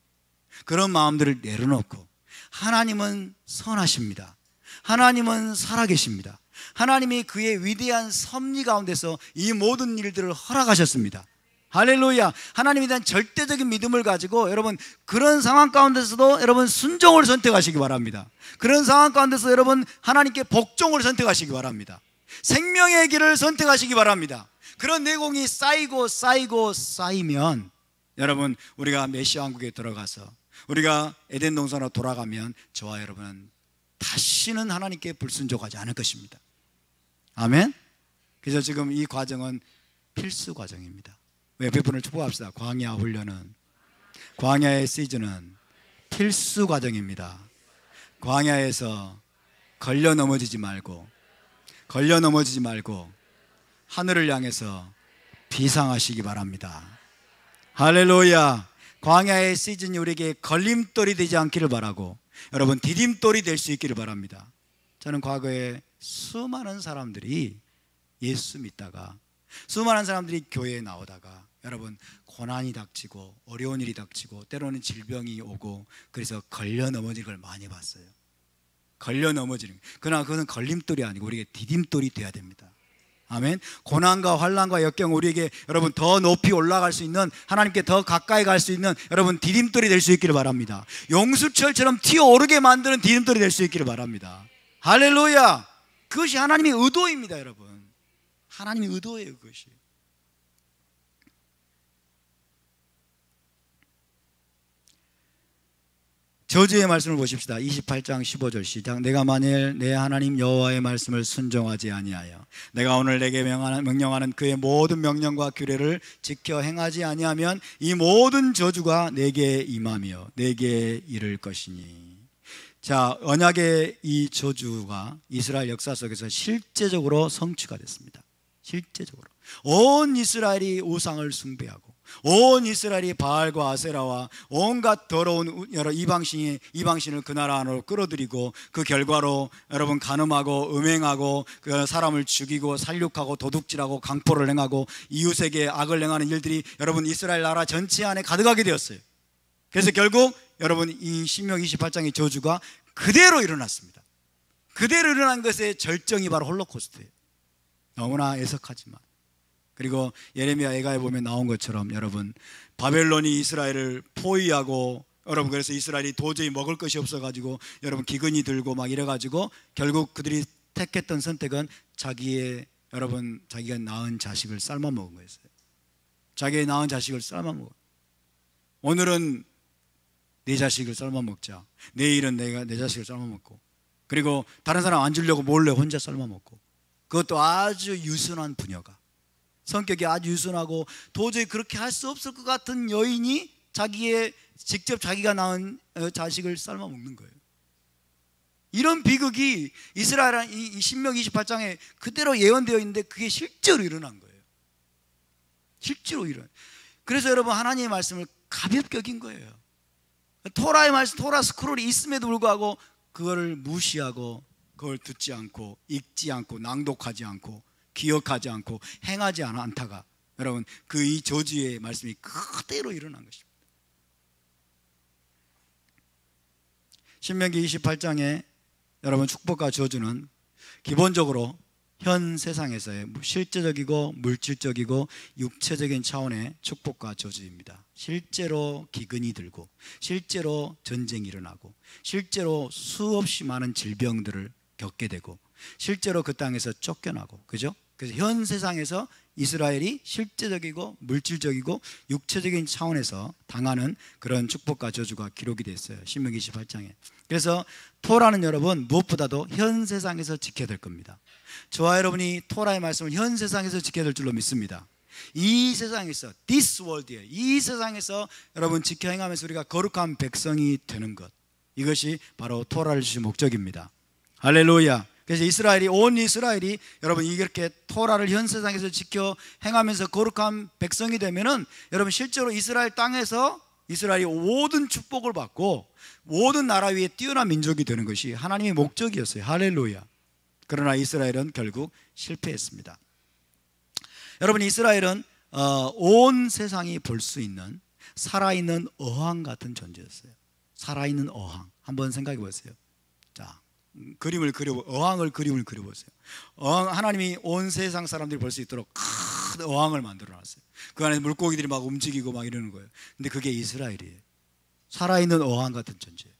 그런 마음들을 내려놓고, 하나님은 선하십니다. 하나님은 살아계십니다. 하나님이 그의 위대한 섭리 가운데서 이 모든 일들을 허락하셨습니다. 할렐루야. 하나님에 대한 절대적인 믿음을 가지고 여러분, 그런 상황 가운데서도 여러분 순종을 선택하시기 바랍니다. 그런 상황 가운데서 여러분 하나님께 복종을 선택하시기 바랍니다. 생명의 길을 선택하시기 바랍니다. 그런 내공이 쌓이고 쌓이고 쌓이면 여러분, 우리가 메시아 왕국에 들어가서 우리가 에덴 동산으로 돌아가면 저와 여러분은 다시는 하나님께 불순종하지 않을 것입니다. 아멘. 그래서 지금 이 과정은 필수 과정입니다. 옆에 분을 축복합시다. 광야 훈련은, 광야의 시즌은 필수 과정입니다. 광야에서 걸려 넘어지지 말고 하늘을 향해서 비상하시기 바랍니다. 할렐루야. 광야의 시즌이 우리에게 걸림돌이 되지 않기를 바라고 여러분, 디딤돌이 될 수 있기를 바랍니다. 저는 과거에 수많은 사람들이 예수 믿다가, 수많은 사람들이 교회에 나오다가 여러분 고난이 닥치고 어려운 일이 닥치고 때로는 질병이 오고 그래서 걸려 넘어지는 걸 많이 봤어요. 걸려 넘어지는, 그러나 그것은 걸림돌이 아니고 우리에게 디딤돌이 되어야 됩니다. 아멘. 고난과 환난과 역경, 우리에게 여러분 더 높이 올라갈 수 있는, 하나님께 더 가까이 갈 수 있는 여러분 디딤돌이 될 수 있기를 바랍니다. 용수철처럼 튀어오르게 만드는 디딤돌이 될 수 있기를 바랍니다. 할렐루야. 그것이 하나님의 의도입니다. 여러분, 하나님의 의도예요. 그것이. 저주의 말씀을 보십시다. 28장 15절 시작. 내가 만일 내 하나님 여호와의 말씀을 순종하지 아니하여 내가 오늘 내게 명령하는 그의 모든 명령과 규례를 지켜 행하지 아니하면 이 모든 저주가 내게 임하며 내게 이를 것이니. 자, 언약의 이 저주가 이스라엘 역사 속에서 실제적으로 성취가 됐습니다. 실제적으로 온 이스라엘이 우상을 숭배하고 온 이스라엘이 바알과 아세라와 온갖 더러운 여러 이방신을 그 나라 안으로 끌어들이고, 그 결과로 여러분 간음하고 음행하고 그 사람을 죽이고 살육하고 도둑질하고 강포를 행하고 이웃에게 악을 행하는 일들이 여러분 이스라엘 나라 전체 안에 가득하게 되었어요. 그래서 결국 여러분 이 신명 28장의 저주가 그대로 일어났습니다. 그대로 일어난 것의 절정이 바로 홀로코스트예요. 너무나 애석하지만, 그리고 예레미야 애가에 보면 나온 것처럼 여러분 바벨론이 이스라엘을 포위하고, 여러분 그래서 이스라엘이 도저히 먹을 것이 없어가지고 여러분 기근이 들고 막 이래가지고 결국 그들이 택했던 선택은 자기가 낳은 자식을 삶아 먹은 거였어요. 자기가 낳은 자식을 삶아 먹어. 오늘은 내 자식을 삶아 먹자, 내일은 내가 내 자식을 삶아 먹고, 그리고 다른 사람 안 주려고 몰래 혼자 삶아 먹고, 그것도 아주 유순한 부녀가, 성격이 아주 유순하고 도저히 그렇게 할 수 없을 것 같은 여인이 직접 자기가 낳은 자식을 삶아 먹는 거예요. 이런 비극이 이스라엘 이 신명 28장에 그대로 예언되어 있는데 그게 실제로 일어난 거예요. 실제로 일어난. 그래서 여러분 하나님의 말씀을 가볍게 여긴 거예요. 토라의 말씀, 토라 스크롤이 있음에도 불구하고 그거를 무시하고, 그걸 듣지 않고 읽지 않고 낭독하지 않고 기억하지 않고 행하지 않다가 여러분 그 이 저주의 말씀이 그대로 일어난 것입니다. 신명기 28장에 여러분 축복과 저주는 기본적으로 현 세상에서의 실제적이고 물질적이고 육체적인 차원의 축복과 저주입니다. 실제로 기근이 들고, 실제로 전쟁이 일어나고, 실제로 수없이 많은 질병들을 겪게 되고, 실제로 그 땅에서 쫓겨나고, 그죠? 그래서 현 세상에서 이스라엘이 실제적이고 물질적이고 육체적인 차원에서 당하는 그런 축복과 저주가 기록이 됐어요. 신명기 28장에. 그래서 토라는 여러분 무엇보다도 현 세상에서 지켜야 될 겁니다. 저와 여러분이 토라의 말씀을 현 세상에서 지켜야 될 줄로 믿습니다. 이 세상에서, this world에, 이 세상에서 여러분 지켜 행하면서 우리가 거룩한 백성이 되는 것, 이것이 바로 토라를 주신 목적입니다. 할렐루야. 그래서 온 이스라엘이 여러분 이렇게 토라를 현 세상에서 지켜 행하면서 거룩한 백성이 되면은 여러분 실제로 이스라엘 땅에서 이스라엘이 모든 축복을 받고 모든 나라 위에 뛰어난 민족이 되는 것이 하나님의 목적이었어요. 할렐루야. 그러나 이스라엘은 결국 실패했습니다. 여러분 이스라엘은 온 세상이 볼 수 있는 살아있는 어항 같은 존재였어요. 살아있는 어항. 한번 생각해 보세요. 자, 어항을 그림을 그려보세요. 하나님이 온 세상 사람들이 볼 수 있도록 큰 어항을 만들어 놨어요. 그 안에 물고기들이 막 움직이고 막 이러는 거예요. 근데 그게 이스라엘이에요. 살아있는 어항 같은 존재예요.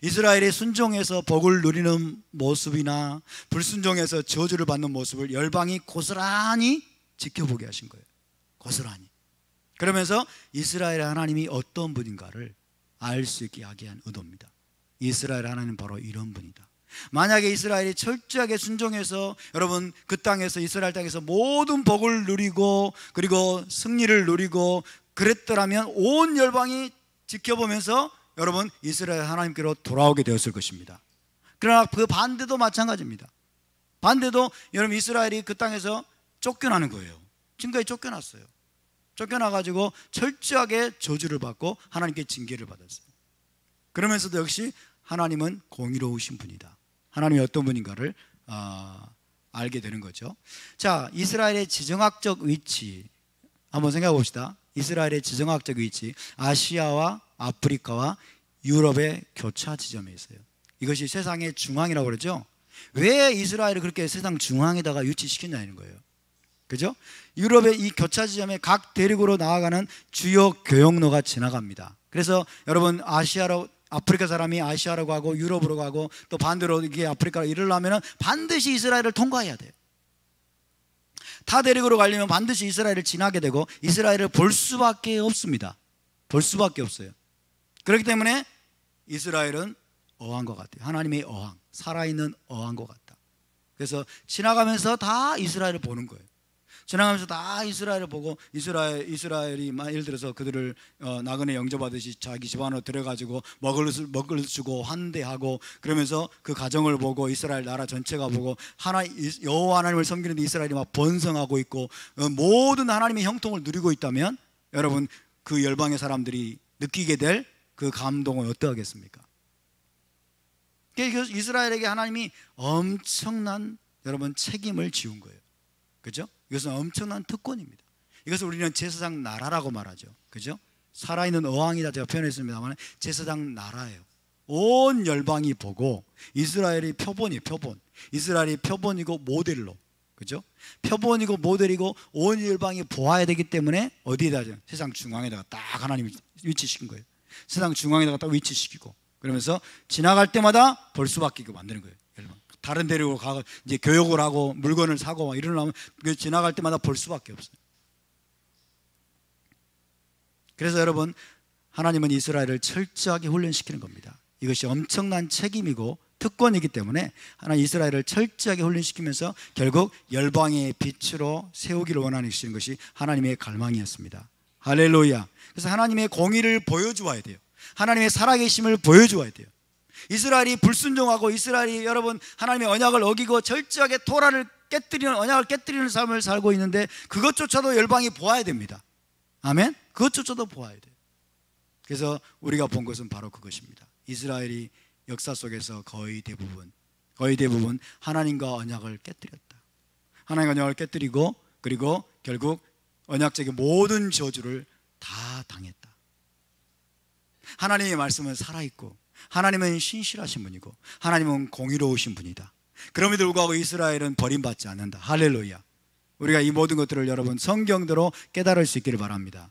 이스라엘이 순종해서 복을 누리는 모습이나 불순종해서 저주를 받는 모습을 열방이 고스란히 지켜보게 하신 거예요. 고스란히. 그러면서 이스라엘의 하나님이 어떤 분인가를 알 수 있게 하게 한 의도입니다. 이스라엘 하나님은 바로 이런 분이다. 만약에 이스라엘이 철저하게 순종해서 여러분 그 땅에서 이스라엘 땅에서 모든 복을 누리고 그리고 승리를 누리고 그랬더라면 온 열방이 지켜보면서 여러분 이스라엘 하나님께로 돌아오게 되었을 것입니다. 그러나 그 반대도 마찬가지입니다. 반대도 여러분 이스라엘이 그 땅에서 쫓겨나는 거예요. 지금까지 쫓겨났어요. 쫓겨나가지고 철저하게 저주를 받고 하나님께 징계를 받았어요. 그러면서도 역시 하나님은 공의로우신 분이다. 하나님이 어떤 분인가를 알게 되는 거죠. 자, 이스라엘의 지정학적 위치 한번 생각해 봅시다. 이스라엘의 지정학적 위치, 아시아와 아프리카와 유럽의 교차 지점에 있어요. 이것이 세상의 중앙이라고 그러죠. 왜 이스라엘을 그렇게 세상 중앙에다가 위치시켰냐는 거예요. 그죠? 유럽의 이 교차 지점에 각 대륙으로 나아가는 주요 교역로가 지나갑니다. 그래서 여러분 아프리카 사람이 아시아로 가고 유럽으로 가고 또 반대로 이게 아프리카로 이르려면 반드시 이스라엘을 통과해야 돼요. 타 대륙으로 가려면 반드시 이스라엘을 지나게 되고 이스라엘을 볼 수밖에 없습니다. 볼 수밖에 없어요. 그렇기 때문에 이스라엘은 어항과 같아요. 하나님의 어항, 살아있는 어항과 같다. 그래서 지나가면서 다 이스라엘을 보는 거예요. 지나가면서 다 이스라엘을 보고 이스라엘이 예를 들어서 그들을 나그네 영접하듯이 자기 집 안으로 들어가지고 먹을 것을 주고 환대하고 그러면서 그 가정을 보고 이스라엘 나라 전체가 보고 여호와 하나님을 섬기는 데 이스라엘이 막 번성하고 있고 모든 하나님의 형통을 누리고 있다면 여러분 그 열방의 사람들이 느끼게 될 그 감동은 어떠하겠습니까? 그래서 이스라엘에게 하나님이 엄청난 여러분 책임을 지운 거예요. 그죠? 이것은 엄청난 특권입니다. 이것을 우리는 제사장 나라라고 말하죠. 그죠? 살아있는 어항이다 제가 표현했습니다만 제사장 나라예요. 온 열방이 보고 이스라엘이 표본이에요. 표본. 이스라엘이 표본이고 모델로. 그죠? 표본이고 모델이고 온 열방이 보아야 되기 때문에 어디에다 세상 중앙에다가 딱 하나님이 위치시킨 거예요. 세상 중앙에다가 딱 위치시키고 그러면서 지나갈 때마다 볼 수밖에 만드는 거예요. 다른 데로 가고 이제 교역을 하고 물건을 사고 막 이러려면 지나갈 때마다 볼 수밖에 없어요. 그래서 여러분 하나님은 이스라엘을 철저하게 훈련시키는 겁니다. 이것이 엄청난 책임이고 특권이기 때문에 하나님 이스라엘을 철저하게 훈련시키면서 결국 열방의 빛으로 세우기를 원하시는 것이 하나님의 갈망이었습니다. 할렐루야. 그래서 하나님의 공의를 보여주어야 돼요. 하나님의 살아계심을 보여주어야 돼요. 이스라엘이 불순종하고 이스라엘이 여러분 하나님의 언약을 어기고 철저하게 토라를 깨뜨리는 언약을 깨뜨리는 삶을 살고 있는데 그것조차도 열방이 보아야 됩니다. 아멘? 그것조차도 보아야 돼요. 그래서 우리가 본 것은 바로 그것입니다. 이스라엘이 역사 속에서 거의 대부분 하나님과 언약을 깨뜨렸다. 하나님과 언약을 깨뜨리고 그리고 결국 언약적인 모든 저주를 다 당했다. 하나님의 말씀은 살아있고 하나님은 신실하신 분이고 하나님은 공의로우신 분이다. 그럼에도 불구하고 이스라엘은 버림받지 않는다. 할렐루야. 우리가 이 모든 것들을 여러분 성경대로 깨달을 수 있기를 바랍니다.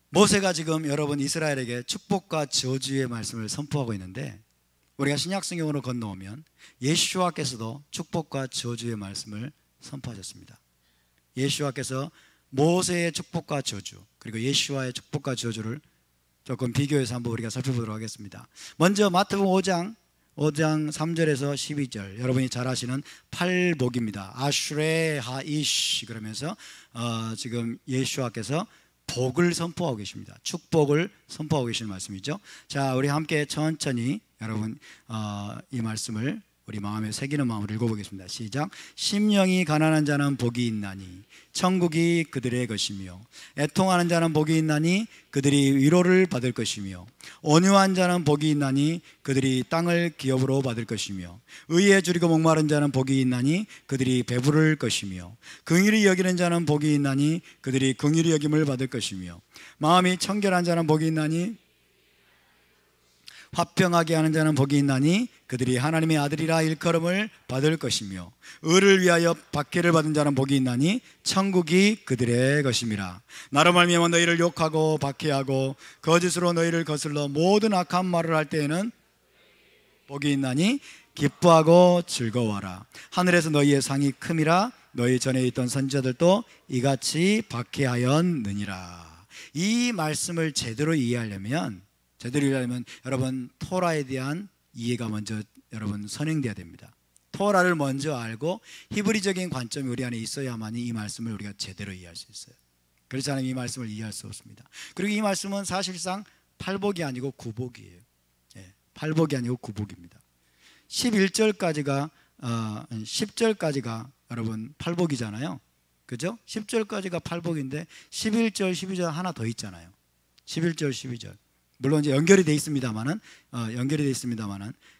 모세가 지금 여러분 이스라엘에게 축복과 저주의 말씀을 선포하고 있는데 우리가 신약성경으로 건너오면 예수와께서도 축복과 저주의 말씀을 선포하셨습니다. 예수와께서 모세의 축복과 저주 그리고 예수와의 축복과 저주를 조금 비교해서 한번 우리가 살펴보도록 하겠습니다. 먼저 마태복음 5장 3절에서 12절 여러분이 잘 아시는 팔복입니다. 아슈레 하이시 그러면서 지금 예수와께서 복을 선포하고 계십니다. 축복을 선포하고 계시는 말씀이죠. 자, 우리 함께 천천히 여러분 이 말씀을 우리 마음에 새기는 마음으로 읽어보겠습니다. 시작. 심령이 가난한 자는 복이 있나니 천국이 그들의 것이며, 애통하는 자는 복이 있나니 그들이 위로를 받을 것이며, 온유한 자는 복이 있나니 그들이 땅을 기업으로 받을 것이며, 의에 줄이고 목마른 자는 복이 있나니 그들이 배부를 것이며, 긍휼히 여기는 자는 복이 있나니 그들이 긍휼히 여김을 받을 것이며, 마음이 청결한 자는 복이 있나니, 화평하게 하는 자는 복이 있나니 그들이 하나님의 아들이라 일컬음을 받을 것이며, 의를 위하여 박해를 받은 자는 복이 있나니 천국이 그들의 것임이라. 나로 말미암아 너희를 욕하고 박해하고 거짓으로 너희를 거슬러 모든 악한 말을 할 때에는 복이 있나니 기뻐하고 즐거워하라. 하늘에서 너희의 상이 큼이라. 너희 전에 있던 선지자들도 이같이 박해하였느니라. 이 말씀을 제대로 이해하려면 여러분 토라에 대한 이해가 먼저 여러분 선행돼야 됩니다. 토라를 먼저 알고 히브리적인 관점이 우리 안에 있어야만이 이 말씀을 우리가 제대로 이해할 수 있어요. 그렇지 않으면 이 말씀을 이해할 수 없습니다. 그리고 이 말씀은 사실상 팔복이 아니고 구복이에요. 팔복이 아니고 구복입니다. 10절까지가 여러분 팔복이잖아요. 그죠? 10절까지가 팔복인데 11절, 12절 하나 더 있잖아요. 11절, 12절. 물론 이제 연결이 돼 있습니다만은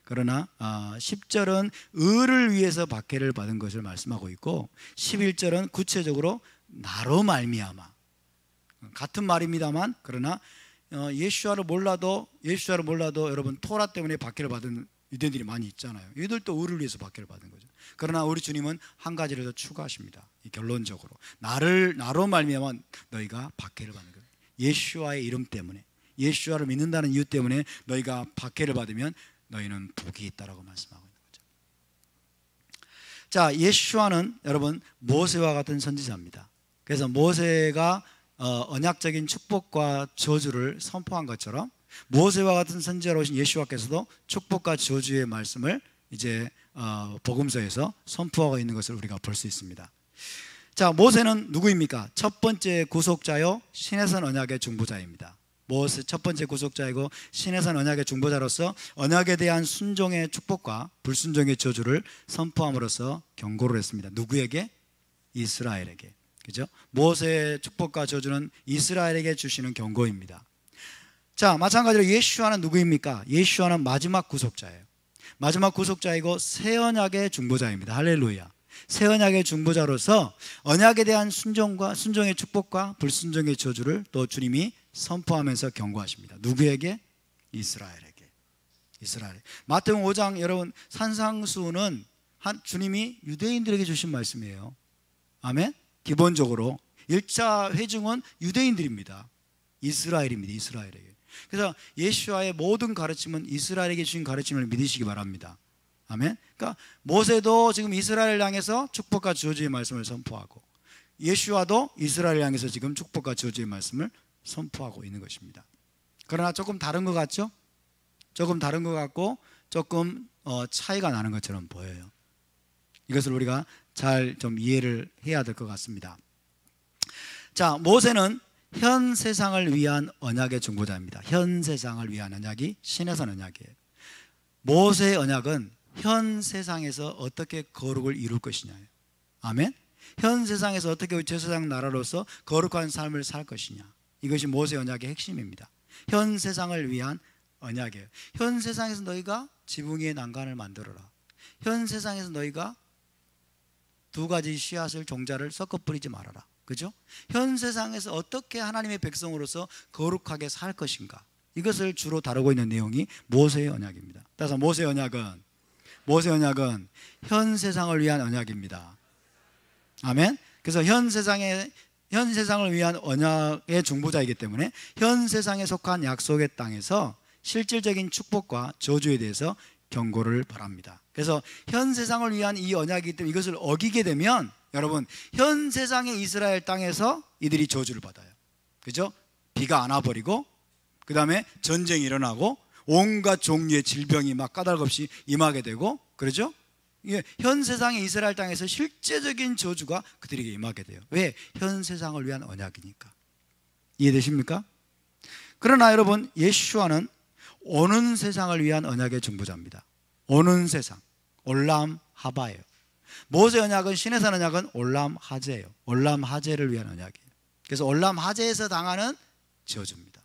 그러나 10절은 의를 위해서 박해를 받은 것을 말씀하고 있고, 11절은 구체적으로 나로 말미암아, 같은 말입니다만 그러나 예수와를 몰라도 여러분 토라 때문에 박해를 받은 유대인들이 많이 있잖아요. 이들도 의를 위해서 박해를 받은 거죠. 그러나 우리 주님은 한 가지를 더 추가하십니다. 결론적으로 나로 말미암아 너희가 박해를 받는 거예요. 예수와의 이름 때문에, 예수와를 믿는다는 이유 때문에 너희가 박해를 받으면 너희는 복이 있다라고 말씀하고 있는 거죠. 자, 예수와는 여러분 모세와 같은 선지자입니다. 그래서 모세가 언약적인 축복과 저주를 선포한 것처럼 모세와 같은 선지자로 오신 예수와께서도 축복과 저주의 말씀을 이제 복음서에서 선포하고 있는 것을 우리가 볼 수 있습니다. 자, 모세는 누구입니까? 첫 번째 구속자요 시내산 언약의 중보자입니다. 모세 첫 번째 구속자이고 시내산 언약의 중보자로서 언약에 대한 순종의 축복과 불순종의 저주를 선포함으로써 경고를 했습니다. 누구에게? 이스라엘에게. 그죠? 모세의 축복과 저주는 이스라엘에게 주시는 경고입니다. 자, 마찬가지로 예수와는 누구입니까? 예수와는 마지막 구속자예요. 마지막 구속자이고 새 언약의 중보자입니다. 할렐루야. 새 언약의 중보자로서 언약에 대한 순종의 축복과 불순종의 저주를 또 주님이 선포하면서 경고하십니다. 누구에게? 이스라엘에게. 마태복음 5장 여러분 산상수훈은 주님이 유대인들에게 주신 말씀이에요. 아멘. 기본적으로 1차 회중은 유대인들입니다. 이스라엘에게. 그래서 예수와의 모든 가르침은 이스라엘에게 주신 가르침을 믿으시기 바랍니다. 아멘. 그러니까 모세도 지금 이스라엘을 향해서 축복과 저주의 말씀을 선포하고, 예수와도 이스라엘을 향해서 지금 축복과 저주의 말씀을 선포하고 있는 것입니다. 그러나 조금 다른 것 같죠? 조금 다른 것 같고 조금 차이가 나는 것처럼 보여요. 이것을 우리가 잘 좀 이해를 해야 될 것 같습니다. 자, 모세는 현 세상을 위한 언약의 중보자입니다. 현 세상을 위한 언약이 시내산 언약이에요. 모세의 언약은 현 세상에서 어떻게 거룩을 이룰 것이냐예요. 아멘. 현 세상에서 어떻게 제사장 나라로서 거룩한 삶을 살 것이냐, 이것이 모세 언약의 핵심입니다. 현 세상을 위한 언약이에요. 현 세상에서 너희가 지붕 위에 난간을 만들어라. 현 세상에서 너희가 두 가지 씨앗을 종자를 섞어 뿌리지 말아라. 그죠? 현 세상에서 어떻게 하나님의 백성으로서 거룩하게 살 것인가, 이것을 주로 다루고 있는 내용이 모세의 언약입니다. 따라서 모세의 언약은 현 세상을 위한 언약입니다. 아멘. 그래서 현 세상을 위한 언약의 중보자이기 때문에 현 세상에 속한 약속의 땅에서 실질적인 축복과 저주에 대해서 경고를 바랍니다. 그래서 현 세상을 위한 이 언약이기 때문에 이것을 어기게 되면 여러분 현 세상의 이스라엘 땅에서 이들이 저주를 받아요. 그죠? 비가 안 와버리고 그 다음에 전쟁이 일어나고 온갖 종류의 질병이 막 까닭없이 임하게 되고, 그러죠? 현 세상의 이스라엘 땅에서 실제적인 저주가 그들에게 임하게 돼요. 왜? 현 세상을 위한 언약이니까. 이해되십니까? 그러나 여러분, 예수와는 오는 세상을 위한 언약의 중보자입니다. 오는 세상, 올람 하바예요. 모세 언약은, 시내산 언약은 올람 하제예요. 올람 하제를 위한 언약이에요. 그래서 올람 하제에서 당하는 저주입니다.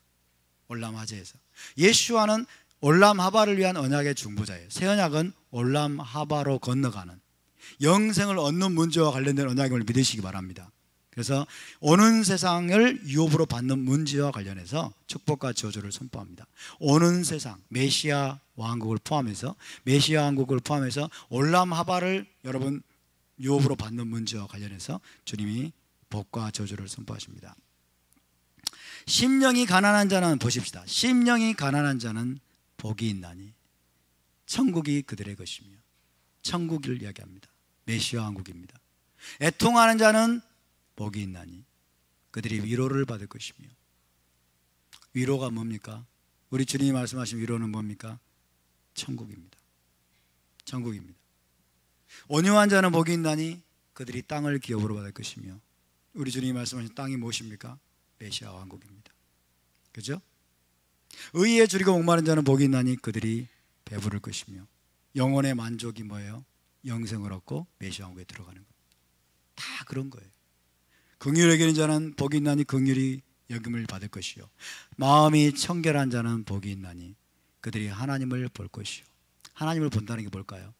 올람 하제에서. 예수와는 올람 하바를 위한 언약의 중보자예요. 새 언약은 올람 하바로 건너가는 영생을 얻는 문제와 관련된 언약임을 믿으시기 바랍니다. 그래서 오는 세상을 유업으로 받는 문제와 관련해서 축복과 저주를 선포합니다. 오는 세상, 메시아 왕국을 포함해서, 메시아 왕국을 포함해서 올람 하바를 여러분 유업으로 받는 문제와 관련해서 주님이 복과 저주를 선포하십니다. 심령이 가난한 자는, 보십시다, 심령이 가난한 자는 복이 있나니 천국이 그들의 것이며, 천국을 이야기합니다. 메시아 왕국입니다. 애통하는 자는 복이 있나니 그들이 위로를 받을 것이며. 위로가 뭡니까? 우리 주님이 말씀하신 위로는 뭡니까? 천국입니다. 천국입니다. 온유한 자는 복이 있나니 그들이 땅을 기업으로 받을 것이며. 우리 주님이 말씀하신 땅이 무엇입니까? 메시아 왕국입니다. 그죠? 의에 줄이고 목마른 자는 복이 있나니 그들이 배부를 것이며. 영혼의 만족이 뭐예요? 영생을 얻고 메시아 왕국에 들어가는 것. 다 그런 거예요. 긍휼히 여기는 자는 복이 있나니 긍휼히 여김을 받을 것이요, 마음이 청결한 자는 복이 있나니 그들이 하나님을 볼 것이요. 하나님을 본다는 게 뭘까요?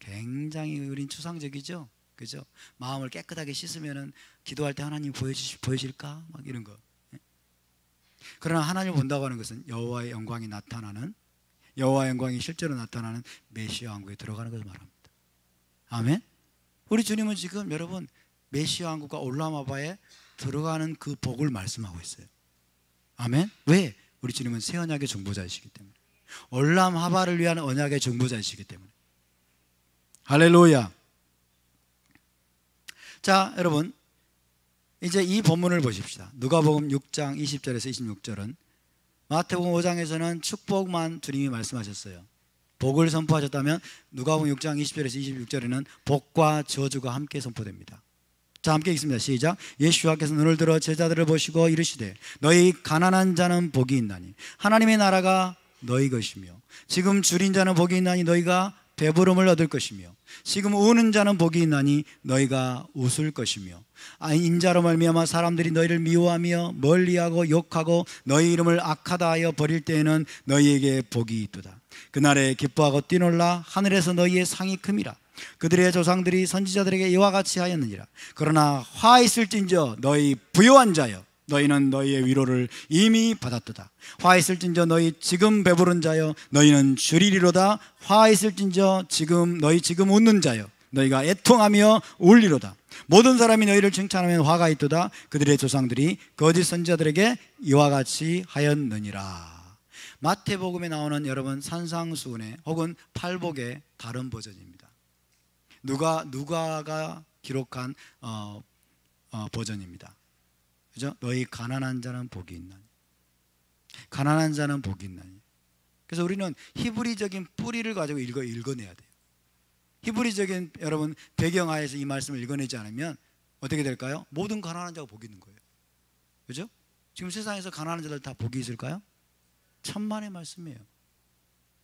굉장히 우린 추상적이죠. 그죠? 마음을 깨끗하게 씻으면은 기도할 때 하나님 보여질까? 막 이런 거. 그러나 하나님을 본다고 하는 것은 여호와의 영광이 나타나는, 여호와의 영광이 실제로 나타나는 메시아 왕국에 들어가는 것을 말합니다. 아멘? 우리 주님은 지금 여러분 메시아 왕국과 올람하바에 들어가는 그 복을 말씀하고 있어요. 아멘? 왜? 우리 주님은 새 언약의 중보자이시기 때문에, 올람하바를 위한 언약의 중보자이시기 때문에. 할렐루야. 자, 여러분, 이제 이 본문을 보십시다. 누가복음 6장 20절에서 26절은 마태복음 5장에서는 축복만 주님이 말씀하셨어요. 복을 선포하셨다면 누가복음 6장 20절에서 26절에는 복과 저주가 함께 선포됩니다. 자, 함께 읽습니다. 시작. 예수께서 눈을 들어 제자들을 보시고 이르시되 너희 가난한 자는 복이 있나니 하나님의 나라가 너희 것이며, 지금 줄인 자는 복이 있나니 너희가 배부름을 얻을 것이며, 지금 우는 자는 복이 있나니 너희가 웃을 것이며, 인자로 말미암아 사람들이 너희를 미워하며 멀리하고 욕하고 너희 이름을 악하다 하여 버릴 때에는 너희에게 복이 있도다. 그날에 기뻐하고 뛰놀라 하늘에서 너희의 상이 큼이라. 그들의 조상들이 선지자들에게 이와 같이 하였느니라. 그러나 화 있을진저 너희 부요한 자여, 너희는 너희의 위로를 이미 받았도다. 화 있을진저 너희 지금 배부른 자여, 너희는 주리리로다. 화 있을진저 너희 지금 웃는 자여, 너희가 애통하며 울리로다. 모든 사람이 너희를 칭찬하면 화가 있도다. 그들의 조상들이 거짓 선지자들에게 이와 같이 하였느니라. 마태복음에 나오는 여러분 산상수훈의 혹은 팔복의 다른 버전입니다. 누가가 기록한 버전입니다. 그죠? 너희 가난한 자는 복이 있나니, 가난한 자는 복이 있나니. 그래서 우리는 히브리적인 뿌리를 가지고 읽어내야 돼요. 히브리적인 여러분 배경하에서 이 말씀을 읽어내지 않으면 어떻게 될까요? 모든 가난한 자가 복이 있는 거예요. 그죠? 지금 세상에서 가난한 자들 다 복이 있을까요? 천만의 말씀이에요.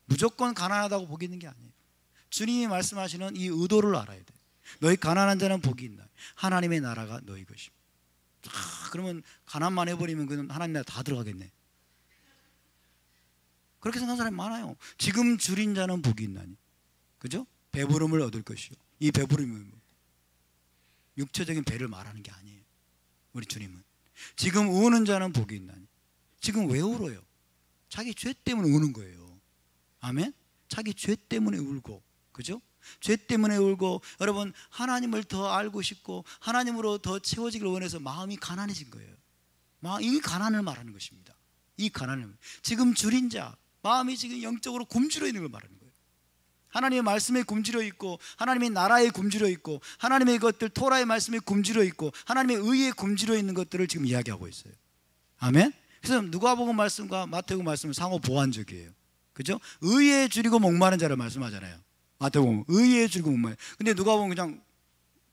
무조건 가난하다고 복이 있는 게 아니에요. 주님이 말씀하시는 이 의도를 알아야 돼요. 너희 가난한 자는 복이 있나, 하나님의 나라가 너희 것입니다. 그러면 가난만 해버리면 그는 하나님 나라 다 들어가겠네. 그렇게 생각하는 사람이 많아요. 지금 줄인 자는 복이 있나니, 그죠? 배부름을 얻을 것이요. 이 배부름은 육체적인 배를 말하는 게 아니에요. 우리 주님은 지금 우는 자는 복이 있나니. 지금 왜 울어요? 자기 죄 때문에 우는 거예요. 아멘? 자기 죄 때문에 울고, 그죠? 죄 때문에 울고, 여러분 하나님을 더 알고 싶고 하나님으로 더 채워지길 원해서 마음이 가난해진 거예요. 이 가난을 말하는 것입니다. 이 가난을, 지금 줄인 자, 마음이 지금 영적으로 굶주려 있는 걸 말하는 거예요. 하나님의 말씀에 굶주려 있고, 하나님의 나라에 굶주려 있고, 하나님의 것들 토라의 말씀에 굶주려 있고, 하나님의 의에 굶주려 있는 것들을 지금 이야기하고 있어요. 아멘? 그래서 누가복음 말씀과 마태복음 말씀은 상호 보완적이에요. 그죠? 의에 줄이고 목마른 자를 말씀하잖아요. 마태복음 의에 줄이고 목마른. 근데 누가복음 그냥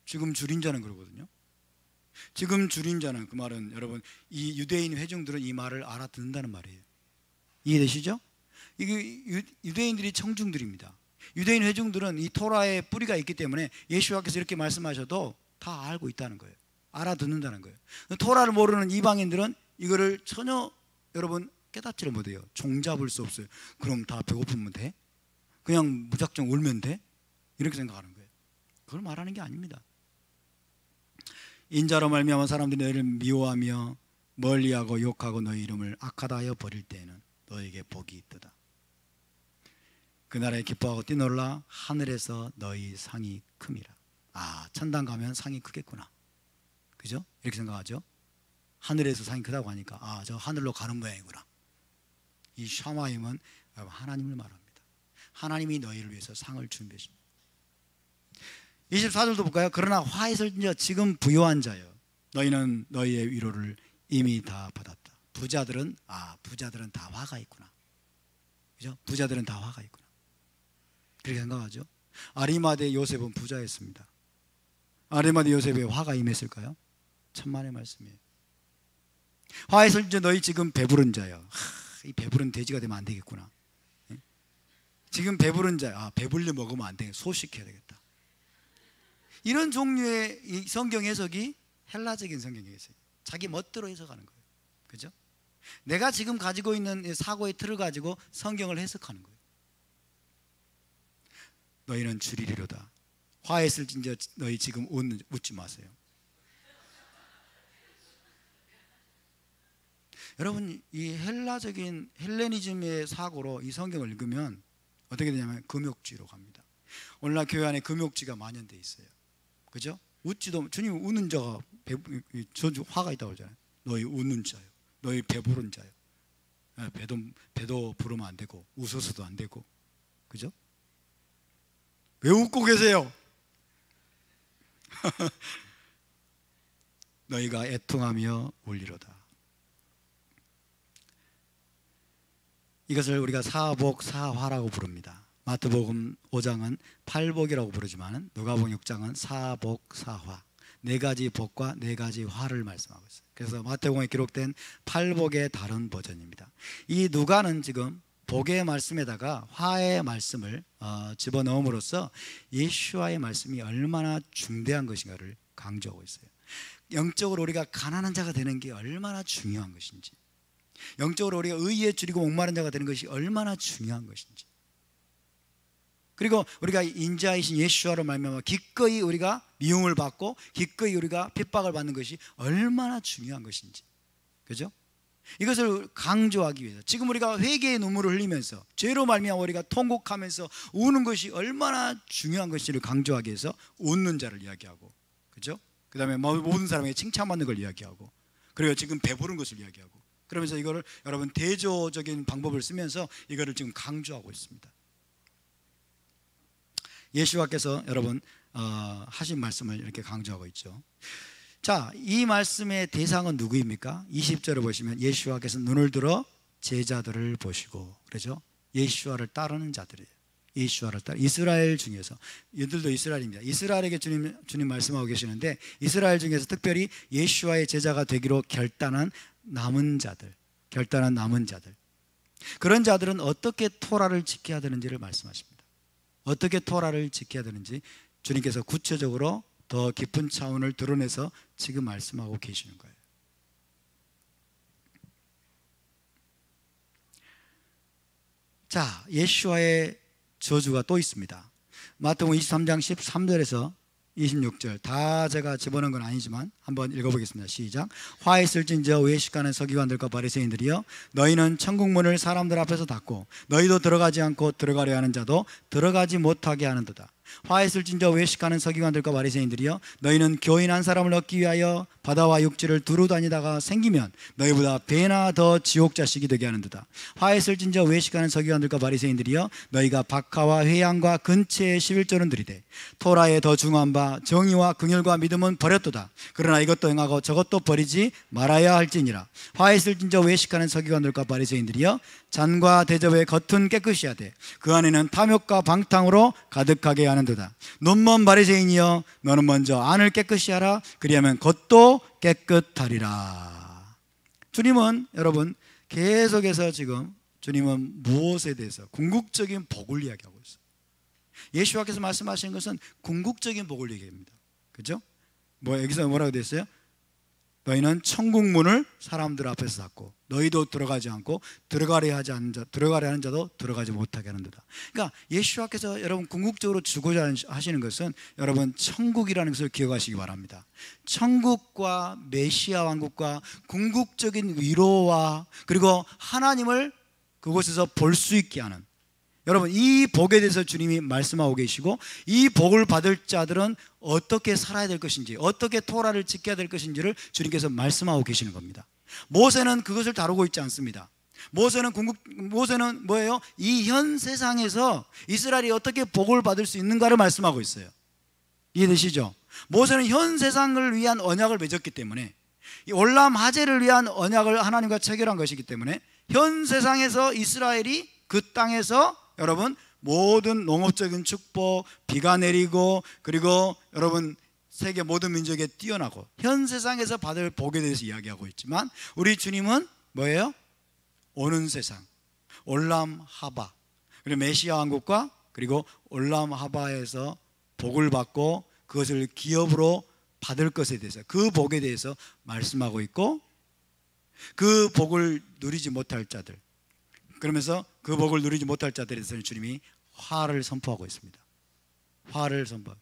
지금 줄인 자는 그러거든요. 지금 줄임자는, 그 말은 여러분 이 유대인 회중들은 이 말을 알아듣는다는 말이에요. 이해되시죠? 이게 유대인들이 청중들입니다. 유대인 회중들은 이 토라의 뿌리가 있기 때문에 예수와께서 이렇게 말씀하셔도 다 알고 있다는 거예요. 알아듣는다는 거예요. 토라를 모르는 이방인들은 이거를 전혀 여러분 깨닫지를 못해요. 종잡을 수 없어요. 그럼 다 배고프면 돼? 그냥 무작정 울면 돼? 이렇게 생각하는 거예요. 그걸 말하는 게 아닙니다. 인자로 말미암아 사람들이 너희를 미워하며 멀리하고 욕하고 너희 이름을 악하다 하여 버릴 때에는 너희에게 복이 있도다. 그 나라에 기뻐하고 뛰놀라 하늘에서 너희 상이 큼이라. 아, 천당 가면 상이 크겠구나. 그죠? 이렇게 생각하죠? 하늘에서 상이 크다고 하니까 아, 저 하늘로 가는 모양이구나. 이 샤마임은 하나님을 말합니다. 하나님이 너희를 위해서 상을 준비했습니다. 24절도 볼까요? 그러나 화해를 지금 부요한 자여 너희는 너희의 위로를 이미 다 받았다. 부자들은 다 화가 있구나. 그죠? 부자들은 다 화가 있구나. 그렇게 생각하죠? 아리마대 요셉은 부자였습니다. 아리마대 요셉에 화가 임했을까요? 천만의 말씀이에요. 화해를 너희 지금 배부른 자여. 이 배부른 돼지가 되면 안 되겠구나. 지금 배부른 자, 배불리 먹으면 안 되겠다. 소식해야 되겠다. 이런 종류의 이 성경 해석이 헬라적인 성경 해석이에요. 자기 멋대로 해석하는 거예요. 그죠? 내가 지금 가지고 있는 사고의 틀을 가지고 성경을 해석하는 거예요. 너희는 줄이리로다. 화했을진저 너희 지금 웃지 마세요. 여러분, 이 헬라적인 헬레니즘의 사고로 이 성경을 읽으면 어떻게 되냐면 금욕지로 갑니다. 오늘날 교회 안에 금욕지가 만연되어 있어요. 그죠? 웃지도, 주님 우는 자가 화가 있다고 그러잖아요. 너희 우는 자요, 너희 배부른 자요. 배도 부르면 안 되고 웃어서도 안 되고. 그죠? 왜 웃고 계세요? 너희가 애통하며 울리로다. 이것을 우리가 사복사화라고 부릅니다. 마태복음 5장은 팔복이라고 부르지만 누가복음 6장은 사복사화, 네 가지 복과 네 가지 화를 말씀하고 있어요. 그래서 마태복음에 기록된 팔복의 다른 버전입니다. 이 누가는 지금 복의 말씀에다가 화의 말씀을 집어넣음으로써 예수와의 말씀이 얼마나 중대한 것인가를 강조하고 있어요. 영적으로 우리가 가난한 자가 되는 게 얼마나 중요한 것인지, 영적으로 우리가 의에 줄이고 목마른 자가 되는 것이 얼마나 중요한 것인지, 그리고 우리가 인자이신 예수와로 말미암아 기꺼이 우리가 미움을 받고 기꺼이 우리가 핍박을 받는 것이 얼마나 중요한 것인지, 그죠? 이것을 강조하기 위해서 지금 우리가 회개의 눈물을 흘리면서 죄로 말미암아 우리가 통곡하면서 우는 것이 얼마나 중요한 것인지를 강조하기 위해서 웃는 자를 이야기하고, 그죠? 그 다음에 모든 사람에게 칭찬받는 걸 이야기하고, 그리고 지금 배부른 것을 이야기하고, 그러면서 이거를 여러분 대조적인 방법을 쓰면서 이거를 지금 강조하고 있습니다. 예수와께서 여러분 하신 말씀을 이렇게 강조하고 있죠. 자, 이 말씀의 대상은 누구입니까? 20절을 보시면 예수와께서 눈을 들어 제자들을 보시고, 그렇죠? 예수와를 따르는 자들이에요. 예수와를 따르 이스라엘 중에서, 이들도 이스라엘입니다. 이스라엘에게 주님 말씀하고 계시는데, 이스라엘 중에서 특별히 예수와의 제자가 되기로 결단한 남은 자들, 그런 자들은 어떻게 토라를 지켜야 되는지를 말씀하십니다. 어떻게 토라를 지켜야 되는지 주님께서 구체적으로 더 깊은 차원을 드러내서 지금 말씀하고 계시는 거예요. 자, 예수와의 저주가 또 있습니다. 마태복음 23장 13절에서 26절, 다 제가 집어넣은 건 아니지만 한번 읽어보겠습니다. 시작. 화했을진저 외식하는 서기관들과 바리새인들이여, 너희는 천국문을 사람들 앞에서 닫고 너희도 들어가지 않고 들어가려 하는 자도 들어가지 못하게 하는도다. 화했을진저 외식하는 서기관들과 바리새인들이여, 너희는 교인 한 사람을 얻기 위하여 바다와 육지를 두루 다니다가 생기면 너희보다 배나 더 지옥 자식이 되게 하는도다. 화했을진저 외식하는 서기관들과 바리새인들이여, 너희가 박하와 회양과 근처의 11조는 들이되 토라에 더 중요한 바 정의와 긍휼과 믿음은 버렸도다. 그러나 이것도 행하고 저것도 버리지 말아야 할지니라. 화했을진저 외식하는 서기관들과 바리새인들이여, 잔과 대접의 겉은 깨끗이 하되 그 안에는 탐욕과 방탕으로 가득하게 하는 하는도다. 눈먼 바리새인이여, 너는 먼저 안을 깨끗이 하라. 그리하면 겉도 깨끗하리라. 주님은 여러분 계속해서 지금 주님은 무엇에 대해서 궁극적인 복을 이야기하고 있어요. 예수와께서 말씀하신 것은 궁극적인 복을 얘기합니다. 그렇죠? 여기서 뭐라고 되어 있어요? 너희는 천국 문을 사람들 앞에서 닫고 너희도 들어가지 않고 들어가려 하는 자도 들어가지 못하게 하는도다. 그러니까 예수와께서 여러분 궁극적으로 주고자 하시는 것은 여러분 천국이라는 것을 기억하시기 바랍니다. 천국과 메시아 왕국과 궁극적인 위로와 그리고 하나님을 그곳에서 볼 수 있게 하는, 여러분 이 복에 대해서 주님이 말씀하고 계시고, 이 복을 받을 자들은 어떻게 살아야 될 것인지, 어떻게 토라를 지켜야 될 것인지를 주님께서 말씀하고 계시는 겁니다. 모세는 그것을 다루고 있지 않습니다. 모세는 뭐예요? 이 현 세상에서 이스라엘이 어떻게 복을 받을 수 있는가를 말씀하고 있어요. 이해되시죠? 모세는 현 세상을 위한 언약을 맺었기 때문에, 이 올람 하제를 위한 언약을 하나님과 체결한 것이기 때문에 현 세상에서 이스라엘이 그 땅에서 여러분 모든 농업적인 축복, 비가 내리고, 그리고 여러분 세계 모든 민족에 뛰어나고 현 세상에서 받을 복에 대해서 이야기하고 있지만, 우리 주님은 뭐예요? 오는 세상, 올람 하바, 그리고 메시아 왕국과 그리고 올람 하바에서 복을 받고 그것을 기업으로 받을 것에 대해서, 그 복에 대해서 말씀하고 있고, 그 복을 누리지 못할 자들, 그러면서 그 복을 누리지 못할 자들에 대해서는 주님이 화를 선포하고 있습니다. 화를 선포.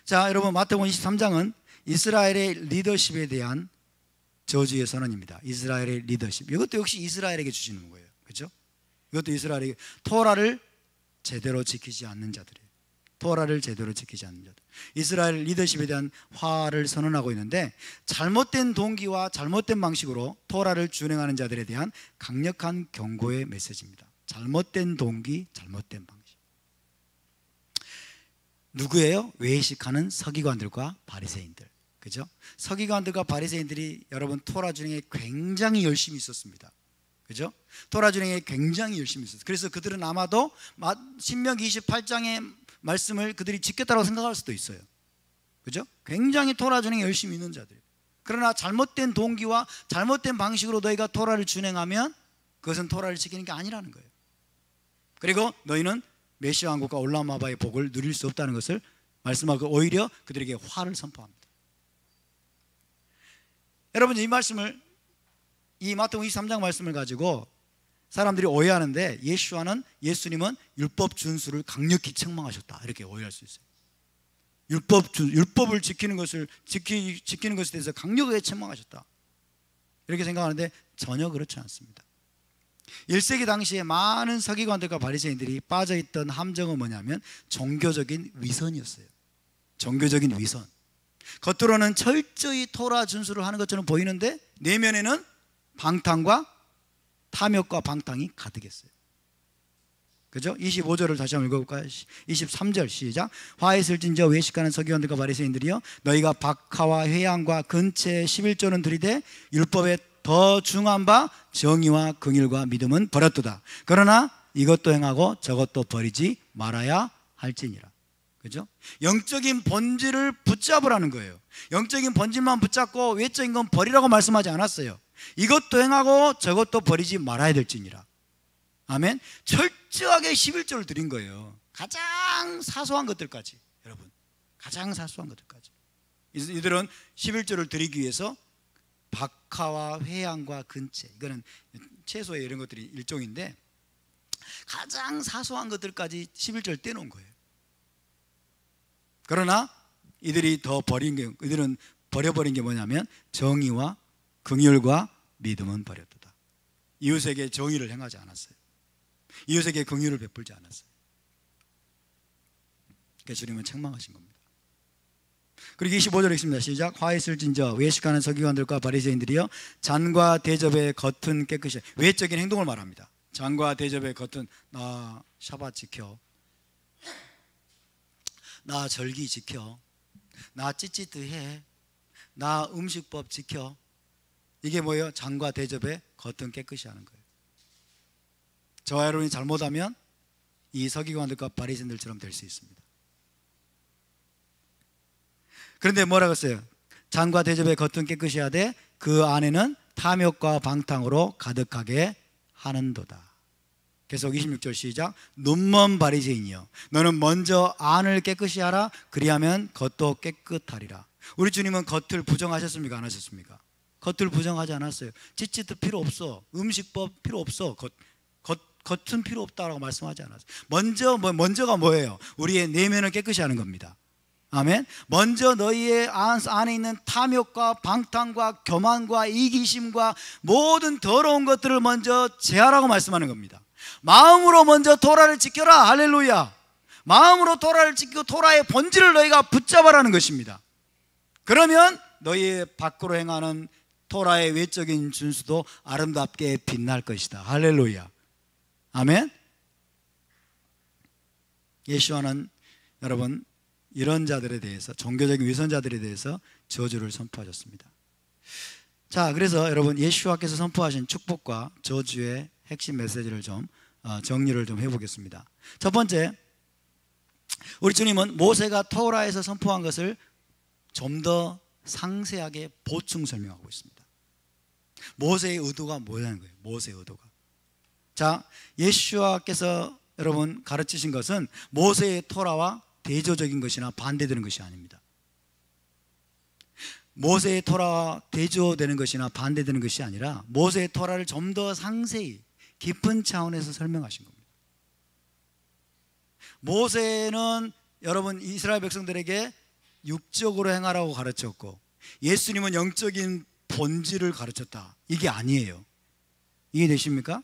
자, 여러분 마태복음 23장은 이스라엘의 리더십에 대한 저주의 선언입니다. 이스라엘의 리더십. 이것도 역시 이스라엘에게 주시는 거예요. 그렇죠? 이것도 이스라엘에게, 토라를 제대로 지키지 않는 자들이에요. 토라를 제대로 지키지 않는 자들, 이스라엘 리더십에 대한 화를 선언하고 있는데, 잘못된 동기와 잘못된 방식으로 토라를 준행하는 자들에 대한 강력한 경고의 메시지입니다. 잘못된 동기, 잘못된 방식. 누구예요? 외식하는 서기관들과 바리새인들. 그죠? 서기관들과 바리새인들이 여러분 토라 준행에 굉장히 열심히 있었습니다. 그죠? 토라 준행에 굉장히 열심히 있었어요. 그래서 그들은 아마도 신명기 28장의 말씀을 그들이 지켰다고 생각할 수도 있어요. 그죠? 굉장히 토라 준행에 열심히 있는 자들. 그러나 잘못된 동기와 잘못된 방식으로 너희가 토라를 준행하면 그것은 토라를 지키는 게 아니라는 거예요. 그리고 너희는 메시아 왕국과 올람 하바의 복을 누릴 수 없다는 것을 말씀하고 오히려 그들에게 화를 선포합니다. 여러분 이 말씀을, 이 마태복음 23장 말씀을 가지고 사람들이 오해하는데, 예수님은 율법 준수를 강력히 책망하셨다, 이렇게 오해할 수 있어요. 율법을 지키는 것에 대해서 강력하게 책망하셨다, 이렇게 생각하는데 전혀 그렇지 않습니다. 1세기 당시에 많은 서기관들과 바리새인들이 빠져있던 함정은 뭐냐면 종교적인 위선이었어요. 종교적인 위선. 겉으로는 철저히 토라 준수를 하는 것처럼 보이는데 내면에는 방탕과 탐욕과 방탕이 가득했어요. 그죠? 25절을 다시 한번 읽어볼까요? 23절 시작. 화에 슬진저 외식하는 서기관들과 바리새인들이여, 너희가 박하와 회양과 근체의 11조는 들이되 율법에 더 중한 바 정의와 긍휼과 믿음은 버렸도다. 그러나 이것도 행하고 저것도 버리지 말아야 할지니라. 그죠? 영적인 본질을 붙잡으라는 거예요. 영적인 본질만 붙잡고 외적인 건 버리라고 말씀하지 않았어요. 이것도 행하고 저것도 버리지 말아야 될지니라. 아멘. 철저하게 11조를 드린 거예요. 가장 사소한 것들까지. 여러분 가장 사소한 것들까지. 이들은 11조를 드리기 위해서 박하와 회양과 근체, 이거는 채소에 이런 것들이 일종인데 가장 사소한 것들까지 11조를 떼놓은 거예요. 그러나 이들은 버려버린 게 뭐냐면 정의와 긍휼과 믿음은 버렸도다. 이웃에게 정의를 행하지 않았어요. 이웃에게 긍휼을 베풀지 않았어요. 그래서 주님은 책망하신 겁니다. 그리고 25절에 있습니다. 시작. 화에 슬진저 외식하는 서기관들과 바리새인들이여, 잔과 대접의 겉은 깨끗이, 외적인 행동을 말합니다. 잔과 대접의 겉은 나 샤밧 지켜, 나 절기 지켜, 나 찌찌뜨해, 나 음식법 지켜. 이게 뭐예요? 잔과 대접의 겉은 깨끗이 하는 거예요. 저와 여러분이 잘못하면 이 서기관들과 바리새인들처럼 될 수 있습니다. 그런데 뭐라고 했어요? 잔과 대접의 겉은 깨끗이 하되 그 안에는 탐욕과 방탕으로 가득하게 하는도다. 계속 26절 시작. 눈먼 바리새인이여 너는 먼저 안을 깨끗이 하라. 그리하면 겉도 깨끗하리라. 우리 주님은 겉을 부정하셨습니까? 안 하셨습니까? 겉을 부정하지 않았어요. 찌찌도 필요 없어. 음식법 필요 없어. 겉은 필요 없다라고 말씀하지 않았어요. 먼저가 뭐예요? 우리의 내면을 깨끗이 하는 겁니다. 아멘. 먼저 너희의 안에 있는 탐욕과 방탕과 교만과 이기심과 모든 더러운 것들을 먼저 제하라고 말씀하는 겁니다. 마음으로 먼저 토라를 지켜라. 할렐루야. 마음으로 토라를 지키고 토라의 본질을 너희가 붙잡아라는 것입니다. 그러면 너희의 밖으로 행하는 토라의 외적인 준수도 아름답게 빛날 것이다. 할렐루야. 아멘. 예수와는 여러분 이런 자들에 대해서, 종교적인 위선자들에 대해서 저주를 선포하셨습니다. 자, 그래서 여러분 예수와께서 선포하신 축복과 저주의 핵심 메시지를 좀 정리를 좀 해보겠습니다. 첫 번째, 우리 주님은 모세가 토라에서 선포한 것을 좀 더 상세하게 보충 설명하고 있습니다. 모세의 의도가 뭐라는 거예요? 모세의 의도가. 자, 예수와께서 여러분 가르치신 것은 모세의 토라와 대조적인 것이나 반대되는 것이 아닙니다. 모세의 토라와 대조되는 것이나 반대되는 것이 아니라 모세의 토라를 좀 더 상세히 깊은 차원에서 설명하신 겁니다. 모세는 여러분 이스라엘 백성들에게 육적으로 행하라고 가르쳤고 예수님은 영적인 본질을 가르쳤다. 이게 아니에요. 이해되십니까?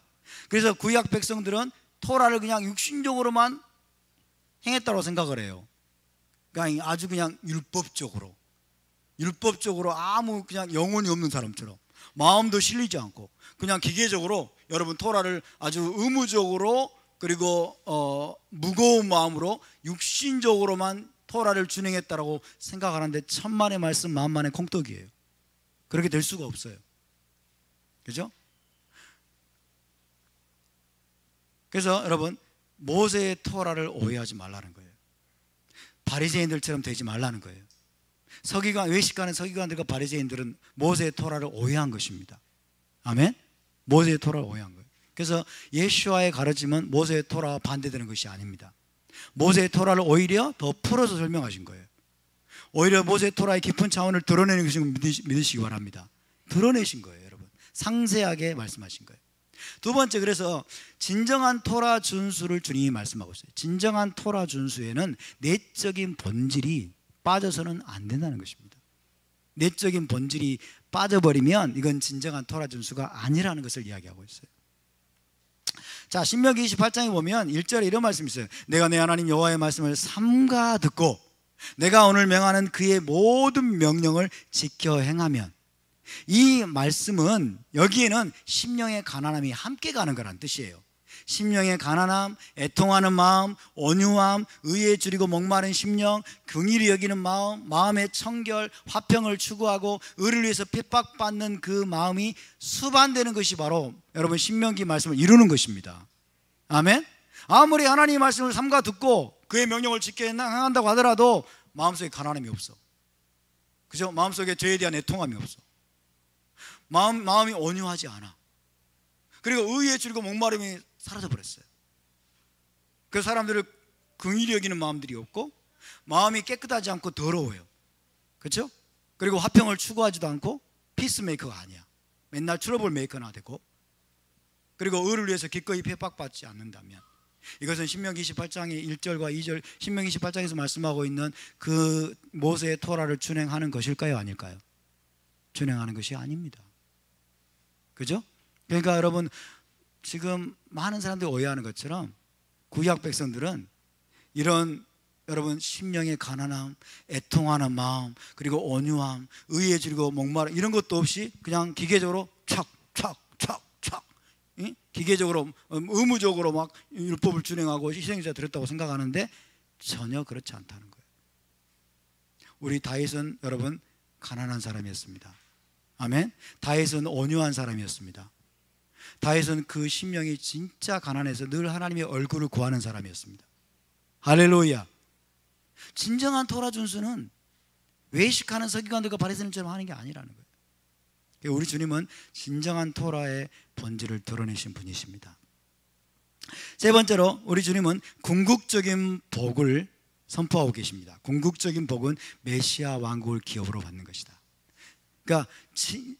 그래서 구약 백성들은 토라를 그냥 육신적으로만 행했다고 생각을 해요. 그러니까 아주 그냥 율법적으로 아무 그냥 영혼이 없는 사람처럼 마음도 실리지 않고 그냥 기계적으로 여러분 토라를 아주 의무적으로 그리고 무거운 마음으로 육신적으로만 토라를 준행했다라고 생각하는데 천만의 말씀 만만의 콩떡이에요. 그렇게 될 수가 없어요. 그죠? 그래서 여러분 모세의 토라를 오해하지 말라는 거예요. 바리새인들처럼 되지 말라는 거예요. 외식하는 서기관들과 바리새인들은 모세의 토라를 오해한 것입니다. 아멘? 모세의 토라를 오해한 거예요. 그래서 예수와의 가르침은 모세의 토라와 반대되는 것이 아닙니다. 모세의 토라를 오히려 더 풀어서 설명하신 거예요. 오히려 모세의 토라의 깊은 차원을 드러내는 것을 믿으시기 바랍니다. 드러내신 거예요, 여러분. 상세하게 말씀하신 거예요. 두 번째, 그래서 진정한 토라 준수를 주님이 말씀하고 있어요. 진정한 토라 준수에는 내적인 본질이 빠져서는 안 된다는 것입니다. 내적인 본질이 빠져버리면 이건 진정한 토라 준수가 아니라는 것을 이야기하고 있어요. 자, 신명기 28장에 보면 1절에 이런 말씀이 있어요. 내가 내 하나님 여호와의 말씀을 삼가 듣고 내가 오늘 명하는 그의 모든 명령을 지켜 행하면, 이 말씀은 여기에는 심령의 가난함이 함께 가는 거란 뜻이에요. 심령의 가난함, 애통하는 마음, 온유함, 의에 줄이고 목마른 심령, 긍휼히 여기는 마음, 마음의 청결, 화평을 추구하고 의를 위해서 핍박받는 그 마음이 수반되는 것이 바로 여러분 신명기 말씀을 이루는 것입니다. 아멘. 아무리 하나님의 말씀을 삼가 듣고 그의 명령을 지켜 행한다고 하더라도 마음속에 가난함이 없어. 그죠? 마음속에 죄에 대한 애통함이 없어. 마음이 온유하지 않아. 그리고 의에 줄이고 목마름이 사라져버렸어요. 그 사람들을 긍휼히 여기는 마음들이 없고 마음이 깨끗하지 않고 더러워요. 그렇죠? 그리고 화평을 추구하지도 않고 피스메이커가 아니야. 맨날 트러블 메이커나 되고, 그리고 의를 위해서 기꺼이 핍박받지 않는다면, 이것은 신명기 28장의 1절과 2절, 신명기 28장에서 말씀하고 있는 그 모세의 토라를 준행하는 것일까요? 아닐까요? 준행하는 것이 아닙니다. 그죠? 그러니까 여러분 지금 많은 사람들이 오해하는 것처럼 구약 백성들은 이런 여러분 심령의 가난함, 애통하는 마음, 그리고 온유함, 의에 줄이고 목마름 이런 것도 없이 그냥 기계적으로 촥촥촥촥 기계적으로 의무적으로 막 율법을 준행하고 희생자 드렸다고 생각하는데 전혀 그렇지 않다는 거예요. 우리 다윗은 여러분 가난한 사람이었습니다. 아멘. 다윗은 온유한 사람이었습니다. 다윗은 그 심령이 진짜 가난해서 늘 하나님의 얼굴을 구하는 사람이었습니다. 할렐루야. 진정한 토라 준수는 외식하는 서기관들과 바리새인처럼 하는 게 아니라는 거예요. 우리 주님은 진정한 토라의 본질을 드러내신 분이십니다. 세 번째로 우리 주님은 궁극적인 복을 선포하고 계십니다. 궁극적인 복은 메시아 왕국을 기업으로 받는 것이다. 그러니까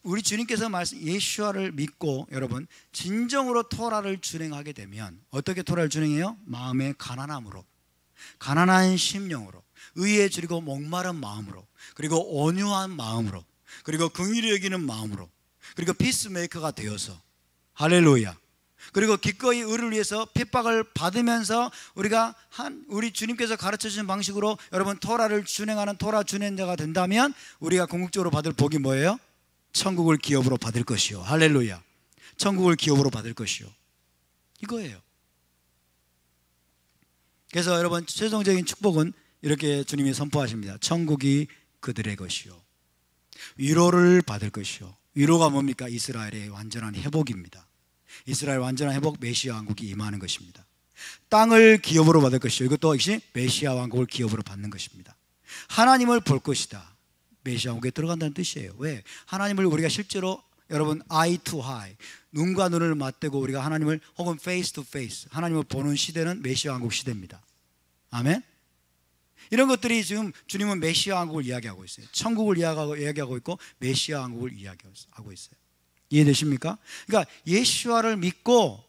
우리 주님께서 예수와를 믿고 여러분 진정으로 토라를 준행하게 되면 어떻게 토라를 준행해요? 마음의 가난함으로, 가난한 심령으로, 의에 줄이고 목마른 마음으로, 그리고 온유한 마음으로, 그리고 긍휼히 여기는 마음으로, 그리고 피스메이커가 되어서, 할렐루야. 그리고 기꺼이 의를 위해서 핍박을 받으면서 우리 주님께서 가르쳐 주신 방식으로 여러분 토라를 준행하는 토라 준행자가 된다면 우리가 궁극적으로 받을 복이 뭐예요? 천국을 기업으로 받을 것이요. 할렐루야. 천국을 기업으로 받을 것이요. 이거예요. 그래서 여러분 최종적인 축복은 이렇게 주님이 선포하십니다. 천국이 그들의 것이요. 위로를 받을 것이요. 위로가 뭡니까? 이스라엘의 완전한 회복입니다. 이스라엘 완전한 회복, 메시아 왕국이 임하는 것입니다. 땅을 기업으로 받을 것이요. 이것도 역시 메시아 왕국을 기업으로 받는 것입니다. 하나님을 볼 것이다. 메시아 왕국에 들어간다는 뜻이에요. 왜? 하나님을 우리가 실제로 여러분 eye to eye, 눈과 눈을 맞대고 우리가 하나님을 혹은 face to face 하나님을 보는 시대는 메시아 왕국 시대입니다. 아멘. 이런 것들이 지금 주님은 메시아 왕국을 이야기하고 있어요. 천국을 이야기하고 있고 메시아 왕국을 이야기하고 있어요. 이해되십니까? 그러니까 예수와를 믿고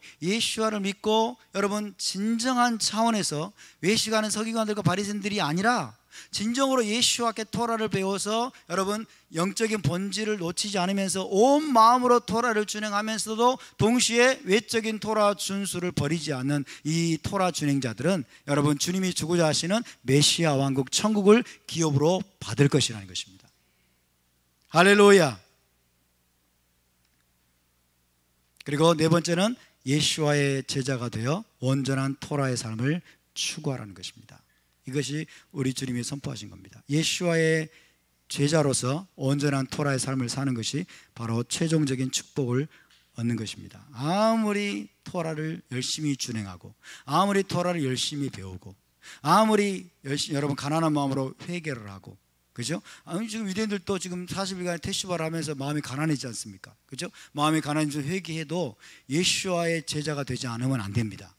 여러분 진정한 차원에서 외식하는 서기관들과 바리새인들이 아니라 진정으로 예수와께 토라를 배워서 여러분 영적인 본질을 놓치지 않으면서 온 마음으로 토라를 준행하면서도 동시에 외적인 토라 준수를 버리지 않는 이 토라 준행자들은 여러분 주님이 주고자 하시는 메시아 왕국 천국을 기업으로 받을 것이라는 것입니다. 할렐루야. 그리고 네 번째는 예수와의 제자가 되어 온전한 토라의 삶을 추구하라는 것입니다. 이것이 우리 주님이 선포하신 겁니다. 예수와의 제자로서 온전한 토라의 삶을 사는 것이 바로 최종적인 축복을 얻는 것입니다. 아무리 토라를 열심히 준행하고 아무리 토라를 열심히 배우고 아무리 여러분 가난한 마음으로 회개를 하고, 그죠? 지금 유대인들도 지금 40일간 테슈바를 하면서 마음이 가난해지지 않습니까? 그죠? 마음이 가난해져서 회개해도 예수와의 제자가 되지 않으면 안 됩니다.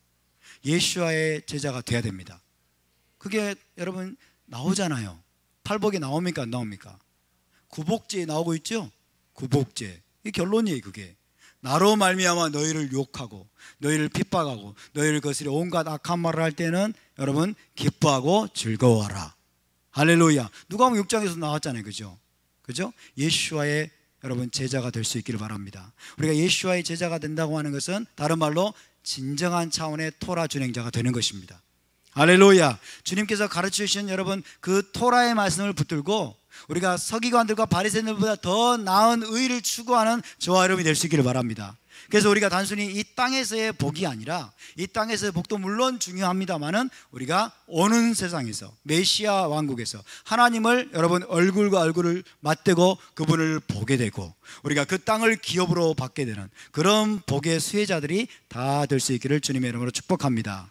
예수와의 제자가 돼야 됩니다. 그게 여러분 나오잖아요. 팔복에 나옵니까? 안 나옵니까? 구복제에 나오고 있죠? 구복제. 이 결론이에요. 그게 나로 말미암아 너희를 욕하고 너희를 핍박하고 너희를 거스려 온갖 악한 말을 할 때는 여러분 기뻐하고 즐거워하라. 할렐루야. 누가복음 6장에서 나왔잖아요. 그죠? 그죠? 예수와의 여러분 제자가 될 수 있기를 바랍니다. 우리가 예수와의 제자가 된다고 하는 것은 다른 말로 진정한 차원의 토라 준행자가 되는 것입니다. 할렐루야. 주님께서 가르쳐 주신 여러분 그 토라의 말씀을 붙들고 우리가 서기관들과 바리새인들보다 더 나은 의를 추구하는 저와 여러분이 될 수 있기를 바랍니다. 그래서 우리가 단순히 이 땅에서의 복이 아니라 이 땅에서의 복도 물론 중요합니다만은 우리가 오는 세상에서 메시아 왕국에서 하나님을 여러분 얼굴과 얼굴을 맞대고 그분을 보게 되고 우리가 그 땅을 기업으로 받게 되는 그런 복의 수혜자들이 다 될 수 있기를 주님의 이름으로 축복합니다.